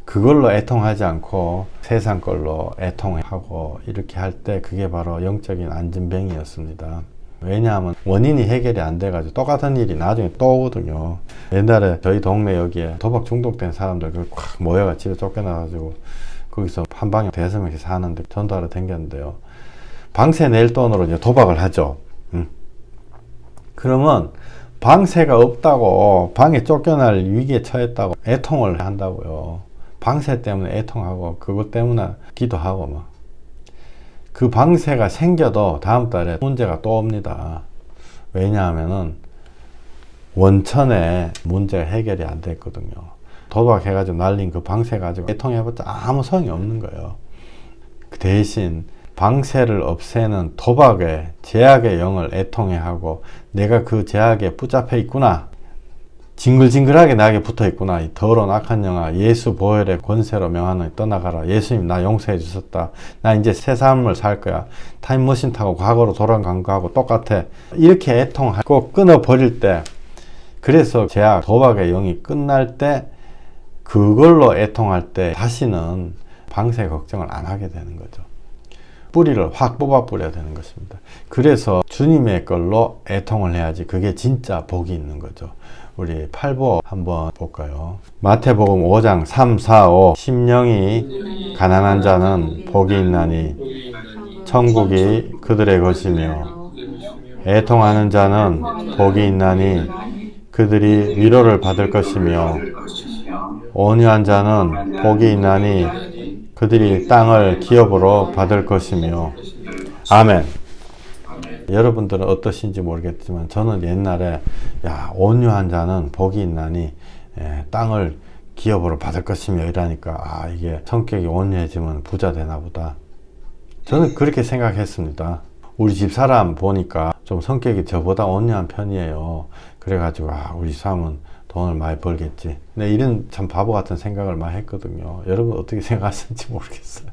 그걸로 애통하지 않고 세상 걸로 애통하고 이렇게 할 때 그게 바로 영적인 안진병이었습니다. 왜냐하면 원인이 해결이 안 돼가지고 똑같은 일이 나중에 또 오거든요. 옛날에 저희 동네 여기에 도박 중독된 사람들 확 모여가 집에 쫓겨나가지고 거기서 한 방에 5명씩 사는데 전도하러 댕겼는데요. 방세 낼 돈으로 이제 도박을 하죠. 그러면 방세가 없다고 방에 쫓겨날 위기에 처했다고 애통을 한다고요. 방세 때문에 애통하고 그것 때문에 기도하고 막. 그 방세가 생겨도 다음 달에 문제가 또 옵니다. 왜냐하면은 원천에 문제가 해결이 안 됐거든요. 도박해가지고 날린 그 방세 가지고 애통해봤자 아무 소용이 없는 거예요. 그 대신 방세를 없애는 도박의 제약의 영을 애통해하고 내가 그 제약에 붙잡혀 있구나. 징글징글하게 나에게 붙어 있구나. 이 더러운 악한 영아, 예수 보혈의 권세로 명하노니 떠나가라. 예수님 나 용서해 주셨다. 나 이제 새 삶을 살 거야. 타임머신 타고 과거로 돌아간 거하고 똑같아. 이렇게 애통하고 끊어버릴 때, 그래서 제약, 도박의 영이 끝날 때 그걸로 애통할 때 다시는 방세 걱정을 안 하게 되는 거죠. 뿌리를 확 뽑아 버려야 되는 것입니다. 그래서 주님의 걸로 애통을 해야지 그게 진짜 복이 있는 거죠. 우리 8보 한번 볼까요? 마태복음 5장 3, 4, 5 심령이 가난한 자는 복이 있나니 천국이 그들의 것이며 애통하는 자는 복이 있나니 그들이 위로를 받을 것이며 온유한 자는 복이 있나니 그들이 땅을 기업으로 받을 것이며. 아멘. 여러분들은 어떠신지 모르겠지만 저는 옛날에 온유한 자는 복이 있나니 땅을 기업으로 받을 것이며 이러니까 이게 성격이 온유해지면 부자 되나 보다. 저는 그렇게 생각했습니다. 우리 집사람 보니까 좀 성격이 저보다 온유한 편이에요. 그래가지고 우리 사람은 돈을 많이 벌겠지. 근데 이런 참 바보 같은 생각을 많이 했거든요. 여러분 어떻게 생각하시는지 모르겠어요.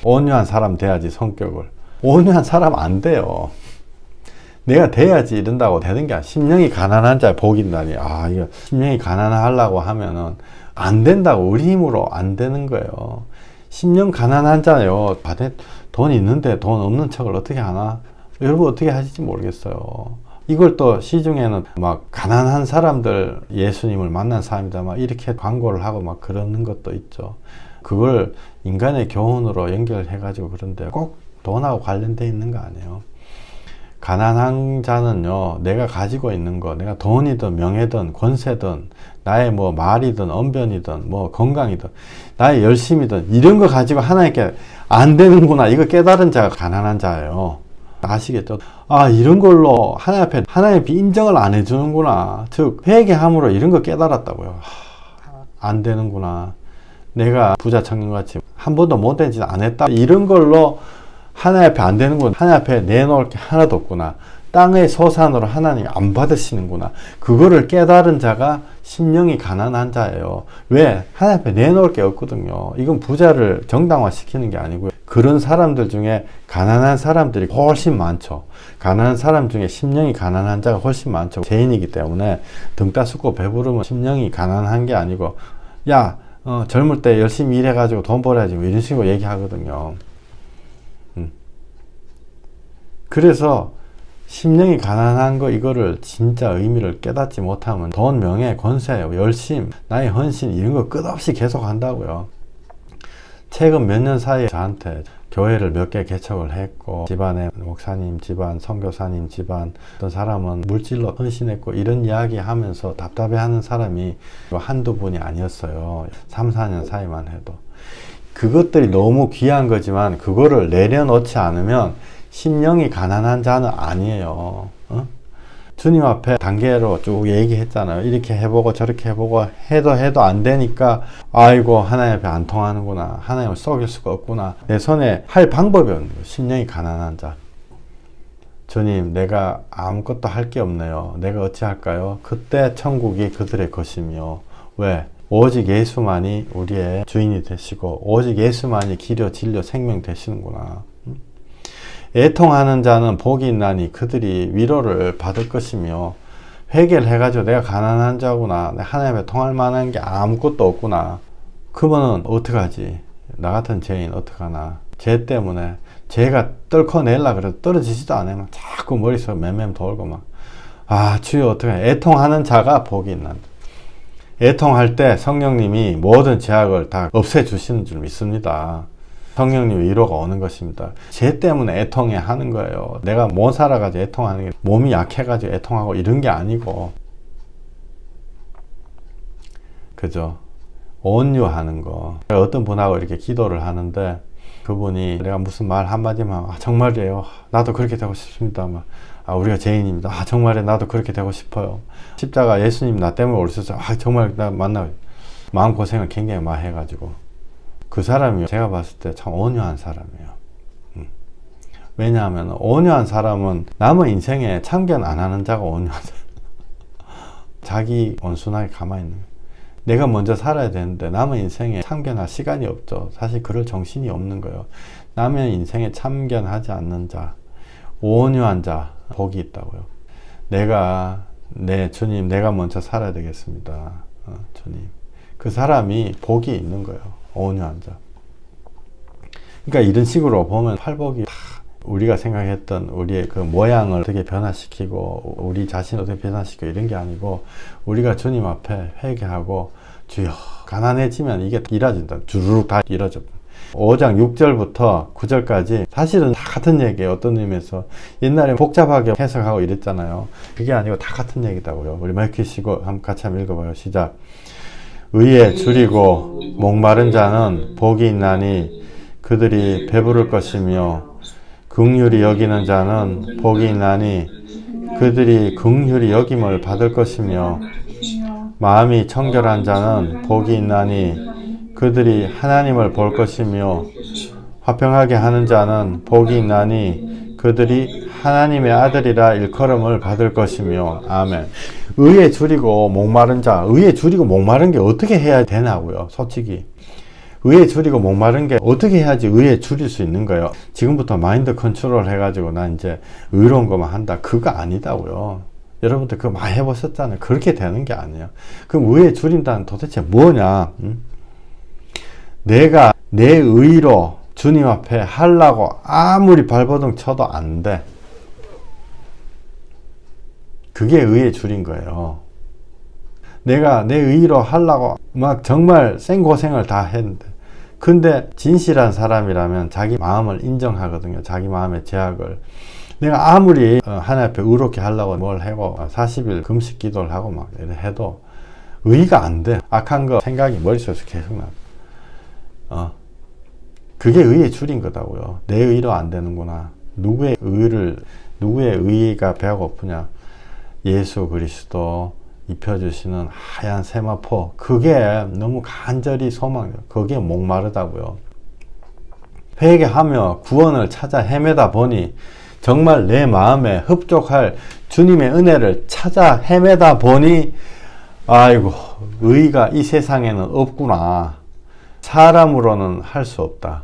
온유한 사람 돼야지 성격을. 온유한 사람 안 돼요. 내가 돼야지 이런다고 되는 게 아니야. 심령이 가난한 자의 복이 있나니. 이거 심령이 가난하려고 하면은 안 된다고. 우리 힘으로 안 되는 거예요. 심령 가난한 자요. 돈 있는데 돈 없는 척을 어떻게 하나? 여러분 어떻게 하실지 모르겠어요. 이걸 또 시중에는 막 가난한 사람들 예수님을 만난 사람이다 막 이렇게 광고를 하고 막 그러는 것도 있죠. 그걸 인간의 교훈으로 연결해 가지고 그런데 꼭 돈하고 관련돼 있는 거 아니에요. 가난한 자는요, 내가 가지고 있는 거, 내가 돈이든 명예든 권세든 나의 뭐 말이든 언변이든 뭐 건강이든 나의 열심이든 이런 거 가지고 하나님께 안 되는구나, 이거 깨달은 자가 가난한 자예요. 아시겠죠? 이런 걸로 하나님 앞에 인정을 안 해주는구나. 즉 회개함으로 이런 거 깨달았다고요. 안 되는구나. 내가 부자 청년같이 한 번도 못된 짓 안 했다. 이런 걸로 하나님 앞에 안 되는구나. 하나님 앞에 내놓을 게 하나도 없구나. 땅의 소산으로 하나님이 안 받으시는구나. 그거를 깨달은 자가 심령이 가난한 자예요. 왜? 하나님 앞에 내놓을 게 없거든요. 이건 부자를 정당화시키는 게 아니고요. 그런 사람들 중에 가난한 사람들이 훨씬 많죠. 가난한 사람 중에 심령이 가난한 자가 훨씬 많죠. 죄인이기 때문에 등 따숩고 배부르면 심령이 가난한 게 아니고, 야, 젊을 때 열심히 일해가지고 돈 벌어야지, 뭐 이런 식으로 얘기하거든요. 그래서 심령이 가난한 거, 이거를 진짜 의미를 깨닫지 못하면 돈, 명예, 권세, 열심, 나의 헌신 이런 거 끝없이 계속 한다고요. 최근 몇 년 사이에 저한테 교회를 몇 개 개척을 했고, 집안에 목사님 집안, 선교사님 집안, 어떤 사람은 물질로 헌신했고, 이런 이야기 하면서 답답해하는 사람이 한두 분이 아니었어요. 3, 4년 사이만 해도. 그것들이 너무 귀한 거지만 그거를 내려놓지 않으면 심령이 가난한 자는 아니에요. 주님 앞에 단계로 쭉 얘기했잖아요. 이렇게 해보고 저렇게 해보고 해도 안 되니까, 아이고 하나님 앞에 안 통하는구나, 하나님을 속일 수가 없구나, 내 손에 할 방법이 없는 거예요. 심령이 가난한 자. 주님, 내가 아무것도 할 게 없네요. 내가 어찌할까요? 그때 천국이 그들의 것이며. 왜? 오직 예수만이 우리의 주인이 되시고, 오직 예수만이 길이요 진리요 생명 되시는구나. 애통하는 자는 복이 있나니 그들이 위로를 받을 것이며, 회개를 해가지고 내가 가난한 자구나, 하나님에 통할 만한 게 아무것도 없구나, 그러면은 어떡하지? 나 같은 죄인 어떡하나? 죄 때문에 죄가 떨커내려고 그래도 떨어지지도 않아요. 막 자꾸 머릿속에 맴맴 돌고 막, 아 주여 어떡하냐. 애통하는 자가 복이 있나니. 애통할 때 성령님이 모든 죄악을 다 없애주시는 줄 믿습니다. 성령님의 위로가 오는 것입니다. 죄 때문에 애통해 하는 거예요. 내가 못 살아가지고 애통하는 게, 몸이 약해가지고 애통하고 이런 게 아니고, 그죠? 온유하는 거. 제가 어떤 분하고 이렇게 기도를 하는데, 그분이 내가 무슨 말 한마디만, 아 정말이에요, 나도 그렇게 되고 싶습니다, 막, 아 우리가 죄인입니다, 아 정말에 나도 그렇게 되고 싶어요, 십자가 예수님 나 때문에 오르셔서, 아 정말 나 만나, 마음고생을 굉장히 많이 해가지고. 그 사람이 제가 봤을 때 참 온유한 사람이에요. 왜냐하면 온유한 사람은 남의 인생에 참견 안 하는 자가 온유한 사람. 자기 온순하게 가만히 있는 거예요. 내가 먼저 살아야 되는데 남의 인생에 참견할 시간이 없죠. 사실 그럴 정신이 없는 거예요. 남의 인생에 참견하지 않는 자, 온유한 자, 복이 있다고요. 주님, 내가 먼저 살아야 되겠습니다. 주님. 그 사람이 복이 있는 거예요. 온유한 자. 그러니까 이런 식으로 보면 팔복이 다 우리가 생각했던 우리의 그 모양을 어떻게 변화시키고, 우리 자신을 어떻게 변화시키고 이런 게 아니고, 우리가 주님 앞에 회개하고, 주여, 가난해지면 이게 이루어진다. 주르륵 다 이루어져. 5장 6절부터 9절까지 사실은 다 같은 얘기예요. 어떤 의미에서 옛날에 복잡하게 해석하고 이랬잖아요. 그게 아니고 다 같은 얘기다고요. 우리 마이크 켜시고 같이 한번 읽어봐요. 시작. 의에 줄이고 목마른 자는 복이 있나니 그들이 배부를 것이며, 긍휼히 여기는 자는 복이 있나니 그들이 긍휼히 여김을 받을 것이며, 마음이 청결한 자는 복이 있나니 그들이 하나님을 볼 것이며, 화평하게 하는 자는 복이 있나니 그들이 하나님의 아들이라 일컬음을 받을 것이며. 아멘. 의에 줄이고 목마른 자. 의에 줄이고 목마른 게 어떻게 해야 되나고요, 솔직히. 의에 줄이고 목마른 게 어떻게 해야지 의에 줄일 수 있는 거예요. 지금부터 마인드 컨트롤 해가지고 난 이제 의로운 것만 한다, 그거 아니다고요. 여러분들 그거 많이 해보셨잖아요. 그렇게 되는 게 아니에요. 그럼 의에 줄인다는 도대체 뭐냐? 내가 내 의로 주님 앞에 하려고 아무리 발버둥 쳐도 안 돼. 그게 의에 줄인 거예요. 내가 내 의로 하려고 막 정말 생고생을 다 했는데, 근데 진실한 사람이라면 자기 마음을 인정하거든요. 자기 마음의 죄악을. 내가 아무리 하나님 앞에 의롭게 하려고 뭘 하고 40일 금식 기도를 하고 막 이래 해도 의가 안 돼. 악한 거 생각이 머릿속에서 계속 나. 그게 의에 줄인 거다고요. 내 의로 안 되는구나. 누구의 의가 배가 고프냐? 예수 그리스도 입혀주시는 하얀 세마포, 그게 너무 간절히 소망이에요. 그게 목마르다고요. 회개하며 구원을 찾아 헤매다 보니 정말 내 마음에 흡족할 주님의 은혜를 찾아 헤매다 보니 아이고, 의가 이 세상에는 없구나. 사람으로는 할 수 없다.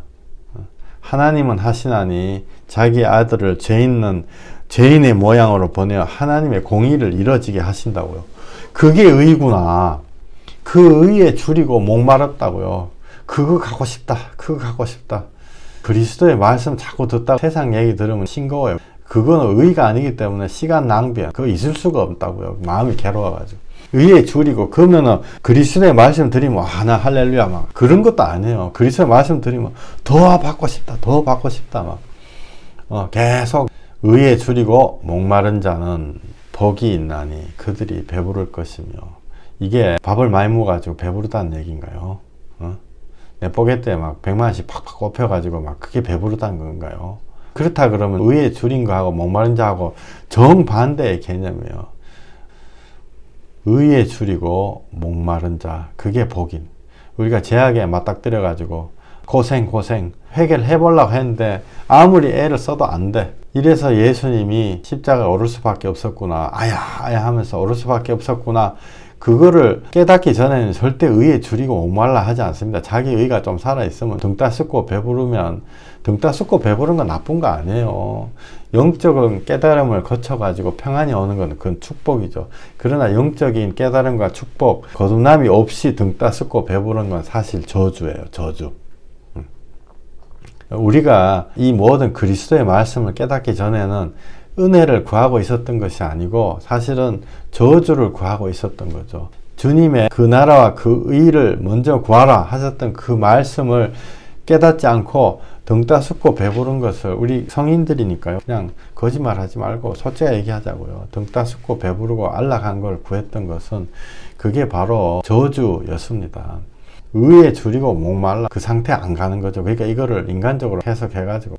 하나님은 하시나니 자기 아들을 죄인의 모양으로 보내어 하나님의 공의를 이뤄지게 하신다고요. 그게 의구나. 그 의에 줄이고 목마르다고요. 그거 갖고 싶다. 그거 갖고 싶다. 그리스도의 말씀 자꾸 듣다가 세상 얘기 들으면 싱거워요. 그거는 의가 아니기 때문에 시간 낭비야. 그거 있을 수가 없다고요. 마음이 괴로워가지고. 의에 줄이고, 그러면은 그리스도의 말씀 드리면 나 할렐루야 막 그런 것도 아니에요. 그리스도의 말씀 드리면 더 받고 싶다. 더 받고 싶다 막. 계속 의에 줄이고 목마른 자는 복이 있나니 그들이 배부를 것이며. 이게 밥을 많이 먹어가지고 배부르다는 얘기인가요? 내 뽀개 때 막 100만원씩 팍팍 꼽혀가지고 막 그게 배부르다는 건가요? 그렇다 그러면 의에 줄인 거하고 목마른 자하고 정반대의 개념이에요. 의에 줄이고 목마른 자, 그게 복인. 우리가 제약에 맞닥뜨려 가지고 고생 회개를 해보려고 했는데 아무리 애를 써도 안 돼. 이래서 예수님이 십자가에 오를 수밖에 없었구나, 아야 하면서 오를 수밖에 없었구나, 그거를 깨닫기 전에는 절대 의에 줄이고 목말라 하지 않습니다. 자기 의가 좀 살아있으면 등 따숩고 배부르면, 등 따숩고 배부른 건 나쁜 거 아니에요. 영적인 깨달음을 거쳐가지고 평안이 오는 건 그건 축복이죠. 그러나 영적인 깨달음과 축복, 거듭남이 없이 등 따숩고 배부른 건 사실 저주예요. 저주. 우리가 이 모든 그리스도의 말씀을 깨닫기 전에는 은혜를 구하고 있었던 것이 아니고 사실은 저주를 구하고 있었던 거죠. 주님의 그 나라와 그 의를 먼저 구하라 하셨던 그 말씀을 깨닫지 않고 등 따숩고 배부른 것을, 우리 성인들이니까요, 그냥 거짓말 하지 말고 솔직하게 얘기하자고요. 등 따숩고 배부르고 안락한 걸 구했던 것은 그게 바로 저주였습니다. 의에 줄이고 목말라, 그 상태 안 가는 거죠. 그러니까 이거를 인간적으로 해석해가지고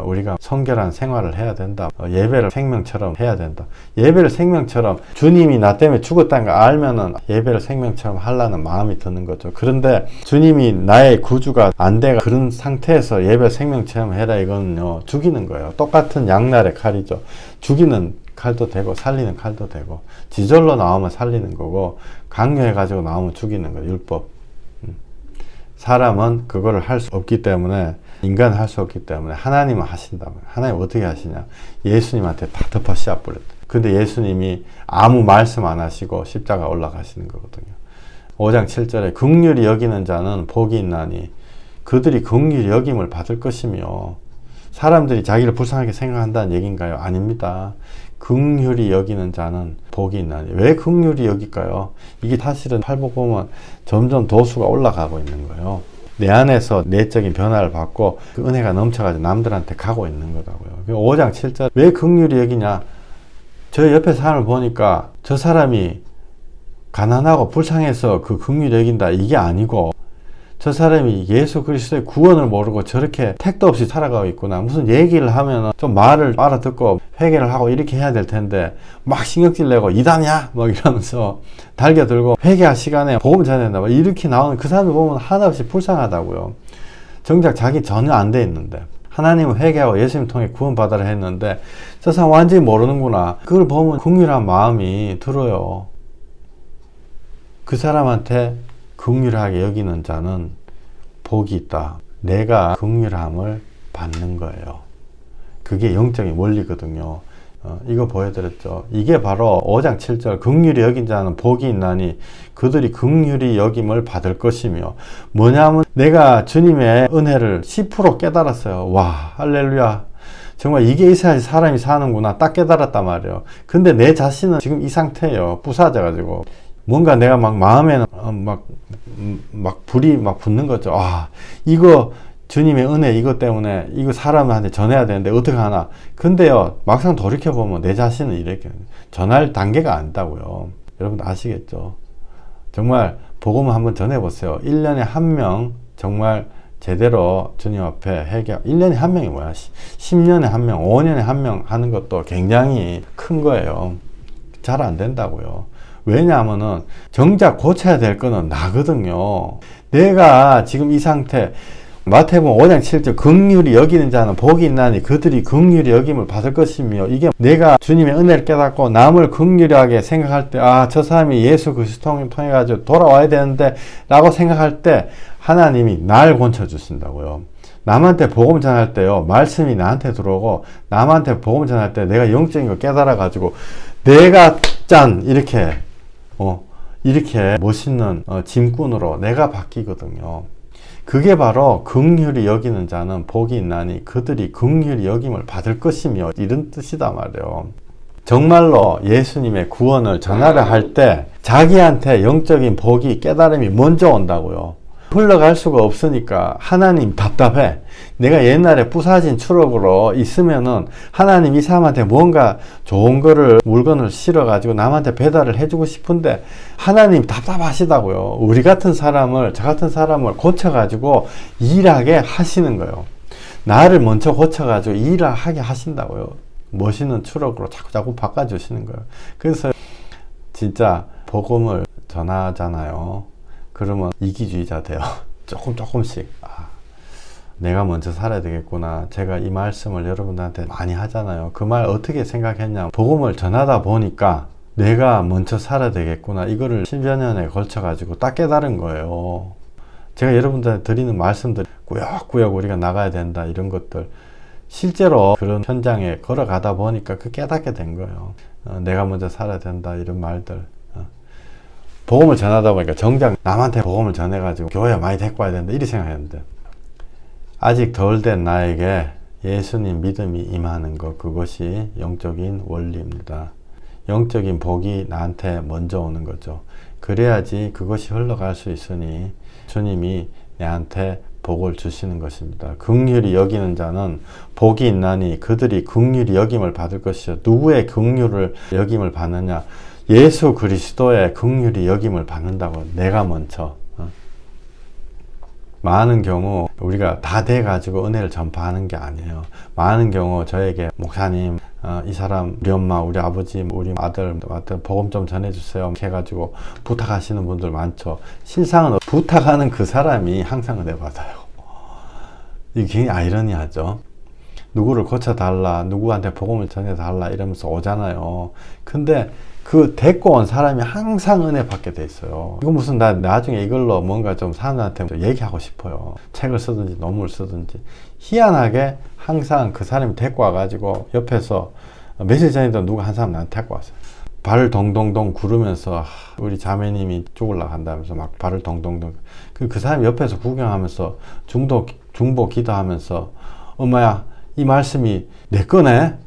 우리가 성결한 생활을 해야 된다. 예배를 생명처럼 해야 된다. 예배를 생명처럼, 주님이 나 때문에 죽었다는 걸 알면은 예배를 생명처럼 하려는 마음이 드는 거죠. 그런데 주님이 나의 구주가 안 돼가 그런 상태에서 예배를 생명처럼 해라, 이거는요, 죽이는 거예요. 똑같은 양날의 칼이죠. 죽이는 칼도 되고 살리는 칼도 되고, 지절로 나오면 살리는 거고 강요해가지고 나오면 죽이는 거예요. 율법. 사람은 그거를 할 수 없기 때문에, 인간은 할 수 없기 때문에 하나님은 하신다면, 하나님 어떻게 하시냐, 예수님한테 다 덮어 씌워 버렸다. 근데 예수님이 아무 말씀 안 하시고 십자가 올라가시는 거거든요. 5장 7절에 긍휼히 여기는 자는 복이 있나니 그들이 긍휼히 여김을 받을 것이며. 사람들이 자기를 불쌍하게 생각한다는 얘기인가요? 아닙니다. 긍휼히 여기는 자는 복이 있나니. 왜 긍휼히 여길까요? 이게 사실은 팔복 보면 점점 도수가 올라가고 있는 거예요. 내 안에서 내적인 변화를 받고 그 은혜가 넘쳐가지고 남들한테 가고 있는 거라고요. 5장 7절 왜 긍휼히 여기냐? 저 옆에 사람을 보니까 저 사람이 가난하고 불쌍해서 그 긍휼히 여긴다, 이게 아니고, 저 사람이 예수 그리스도의 구원을 모르고 저렇게 택도 없이 살아가고 있구나. 무슨 얘기를 하면 좀 말을 알아듣고 회개를 하고 이렇게 해야 될 텐데 막 신경질 내고 이단이야 막 이러면서 달겨들고 회개할 시간에 복음 전해야 된다 막 이렇게 나오는 그 사람을 보면 하나없이 불쌍하다고요. 정작 자기 전혀 안 돼 있는데, 하나님은 회개하고 예수님 통해 구원받아라 했는데 저 사람 완전히 모르는구나. 그걸 보면 긍휼한 마음이 들어요. 그 사람한테 긍휼하게 여기는 자는 복이 있다. 내가 긍휼함을 받는 거예요. 그게 영적인 원리거든요. 이거 보여드렸죠. 이게 바로 5장 7절 긍휼히 여긴 자는 복이 있나니 그들이 긍휼히 여김을 받을 것이며. 뭐냐면 내가 주님의 은혜를 10% 깨달았어요. 와, 할렐루야. 정말 이게 있어야지 사람이 사는구나 딱 깨달았단 말이에요. 근데 내 자신은 지금 이 상태예요. 부사져가지고 뭔가 내가 막 마음에는 막 불이 막 붙는 거죠. 아, 이거 주님의 은혜 이것 때문에 이거 사람한테 전해야 되는데 어떻게 하나. 근데요, 막상 돌이켜보면 내 자신은 이렇게 전할 단계가 아니다고요. 여러분 아시겠죠? 정말 복음을 한번 전해보세요. 1년에 한 명 정말 제대로 주님 앞에 회개. 1년에 한 명이 뭐야? 10년에 한 명, 5년에 한 명 하는 것도 굉장히 큰 거예요. 잘 안 된다고요. 왜냐하면은 정작 고쳐야 될 거는 나거든요. 내가 지금 이 상태, 마태복음 5장 7절 긍휼히 여기는 자는 복이 있나니 그들이 긍휼히 여김을 받을 것이며, 이게 내가 주님의 은혜를 깨닫고 남을 긍휼하게 생각할 때, 아, 저 사람이 예수 그리스도를 통해 가지고 돌아와야 되는데 라고 생각할 때 하나님이 날 건져 주신다고요. 남한테 복음 전할 때요, 말씀이 나한테 들어오고 남한테 복음 전할 때 내가 영적인 걸 깨달아 가지고 내가 짠 이렇게 이렇게 멋있는 짐꾼으로 내가 바뀌거든요. 그게 바로 긍휼히 여기는 자는 복이 있나니 그들이 긍휼히 여김을 받을 것이며, 이런 뜻이다 말이에요. 정말로 예수님의 구원을 전하려 할 때 자기한테 영적인 복이, 깨달음이 먼저 온다고요. 흘러갈 수가 없으니까 하나님 답답해. 내가 옛날에 부사진 추억으로 있으면은 하나님 이 사람한테 뭔가 좋은 거를, 물건을 실어가지고 남한테 배달을 해주고 싶은데 하나님 답답하시다고요. 우리 같은 사람을, 저 같은 사람을 고쳐가지고 일하게 하시는 거예요. 나를 먼저 고쳐가지고 일을 하게 하신다고요. 멋있는 추억으로 자꾸 바꿔주시는 거예요. 그래서 진짜 복음을 전하잖아요. 그러면 이기주의자 돼요. 조금씩. 내가 먼저 살아야 되겠구나. 제가 이 말씀을 여러분들한테 많이 하잖아요. 그 말 어떻게 생각했냐. 복음을 전하다 보니까 내가 먼저 살아야 되겠구나. 이거를 10여 년에 걸쳐가지고 딱 깨달은 거예요. 제가 여러분들한테 드리는 말씀들, 꾸역꾸역 우리가 나가야 된다. 이런 것들. 실제로 그런 현장에 걸어가다 보니까 깨닫게 된 거예요. 내가 먼저 살아야 된다. 이런 말들. 복음을 전하다 보니까 정작 남한테 복음을 전해가지고 교회 많이 데리고 와야 된다 이렇게 생각했는데, 아직 덜 된 나에게 예수님 믿음이 임하는 것, 그것이 영적인 원리입니다. 영적인 복이 나한테 먼저 오는 거죠. 그래야지 그것이 흘러갈 수 있으니 주님이 내한테 복을 주시는 것입니다. 긍휼히 여기는 자는 복이 있나니 그들이 긍휼히 여김을 받을 것이요. 누구의 긍휼을 여김을 받느냐? 예수 그리스도의 긍휼히 여김을 받는다고. 내가 먼저. 많은 경우 우리가 다 돼가지고 은혜를 전파하는 게 아니에요. 많은 경우 저에게 목사님, 이 사람, 우리 엄마, 우리 아버지, 우리 아들 복음 좀 전해주세요 해가지고 부탁하시는 분들 많죠. 실상은 부탁하는 그 사람이 항상 은혜 받아요. 이게 굉장히 아이러니하죠. 누구를 고쳐달라, 누구한테 복음을 전해달라 이러면서 오잖아요. 근데 그 데리고 온 사람이 항상 은혜 받게 돼 있어요. 이거 무슨 나중에 이걸로 뭔가 좀 사람한테 얘기하고 싶어요. 책을 쓰든지 논문을 쓰든지. 희한하게 항상 그 사람이 데리고 와가지고 옆에서, 며칠 전에도 누가 한 사람 나한테 데리고 왔어요. 발을 동동동 구르면서 우리 자매님이 죽으려고 한다면서 막 발을 동동동. 그 사람이 옆에서 구경하면서 중보 기도하면서, 엄마야 이 말씀이 내 거네?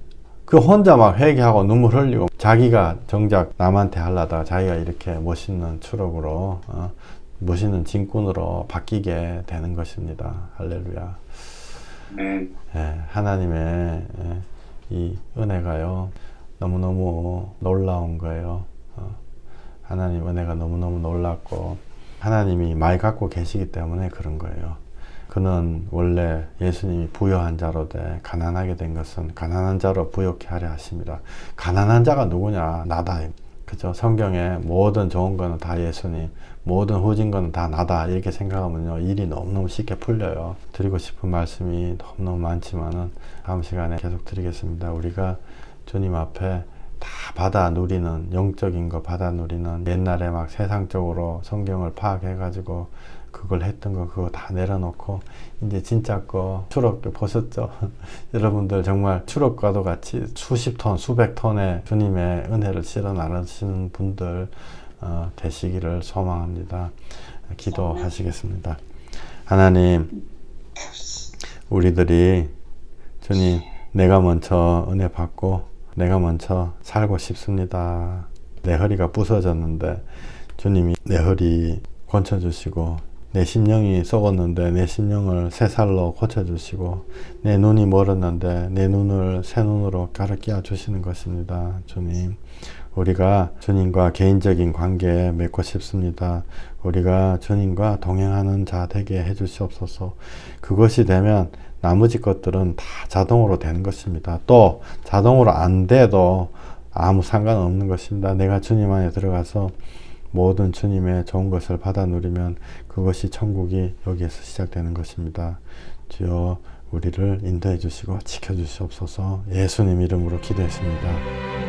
그 혼자 막 회개하고 눈물 흘리고, 자기가 정작 남한테 하려다가 자기가 이렇게 멋있는 추록으로 멋있는 짐꾼으로 바뀌게 되는 것입니다. 할렐루야. 하나님의 이 은혜가요 너무너무 놀라운 거예요. 하나님 은혜가 너무너무 놀랍고 하나님이 많이 갖고 계시기 때문에 그런 거예요. 그는 원래 예수님이 부여한 자로 돼 가난하게 된 것은 가난한 자로 부욕케 하려 하십니다. 가난한 자가 누구냐? 나다. 그죠? 성경에 모든 좋은 거는 다 예수님, 모든 후진 거는 다 나다 이렇게 생각하면요 일이 너무너무 쉽게 풀려요. 드리고 싶은 말씀이 너무너무 많지만은 다음 시간에 계속 드리겠습니다. 우리가 주님 앞에 다 받아 누리는, 영적인 거 받아 누리는, 옛날에 막 세상적으로 성경을 파악해가지고 그걸 했던 거 그거 다 내려놓고 이제 진짜 거 추록 보셨죠? 여러분들 정말 추록과도 같이 수십 톤, 수백 톤의 주님의 은혜를 실어 나누시는 분들 되시기를 소망합니다. 기도하시겠습니다. 하나님, 우리들이 주님, 내가 먼저 은혜 받고 내가 먼저 살고 싶습니다. 내 허리가 부서졌는데 주님이 내 허리 고쳐주시고, 내 심령이 썩었는데 내 심령을 새 살로 고쳐주시고, 내 눈이 멀었는데 내 눈을 새 눈으로 가르쳐 주시는 것입니다. 주님, 우리가 주님과 개인적인 관계 맺고 싶습니다. 우리가 주님과 동행하는 자 되게 해주시옵소서. 그것이 되면 나머지 것들은 다 자동으로 되는 것입니다. 또 자동으로 안 돼도 아무 상관없는 것입니다. 내가 주님 안에 들어가서 모든 주님의 좋은 것을 받아 누리면 그것이 천국이 여기에서 시작되는 것입니다. 주여 우리를 인도해 주시고 지켜 주시옵소서. 예수님 이름으로 기도했습니다.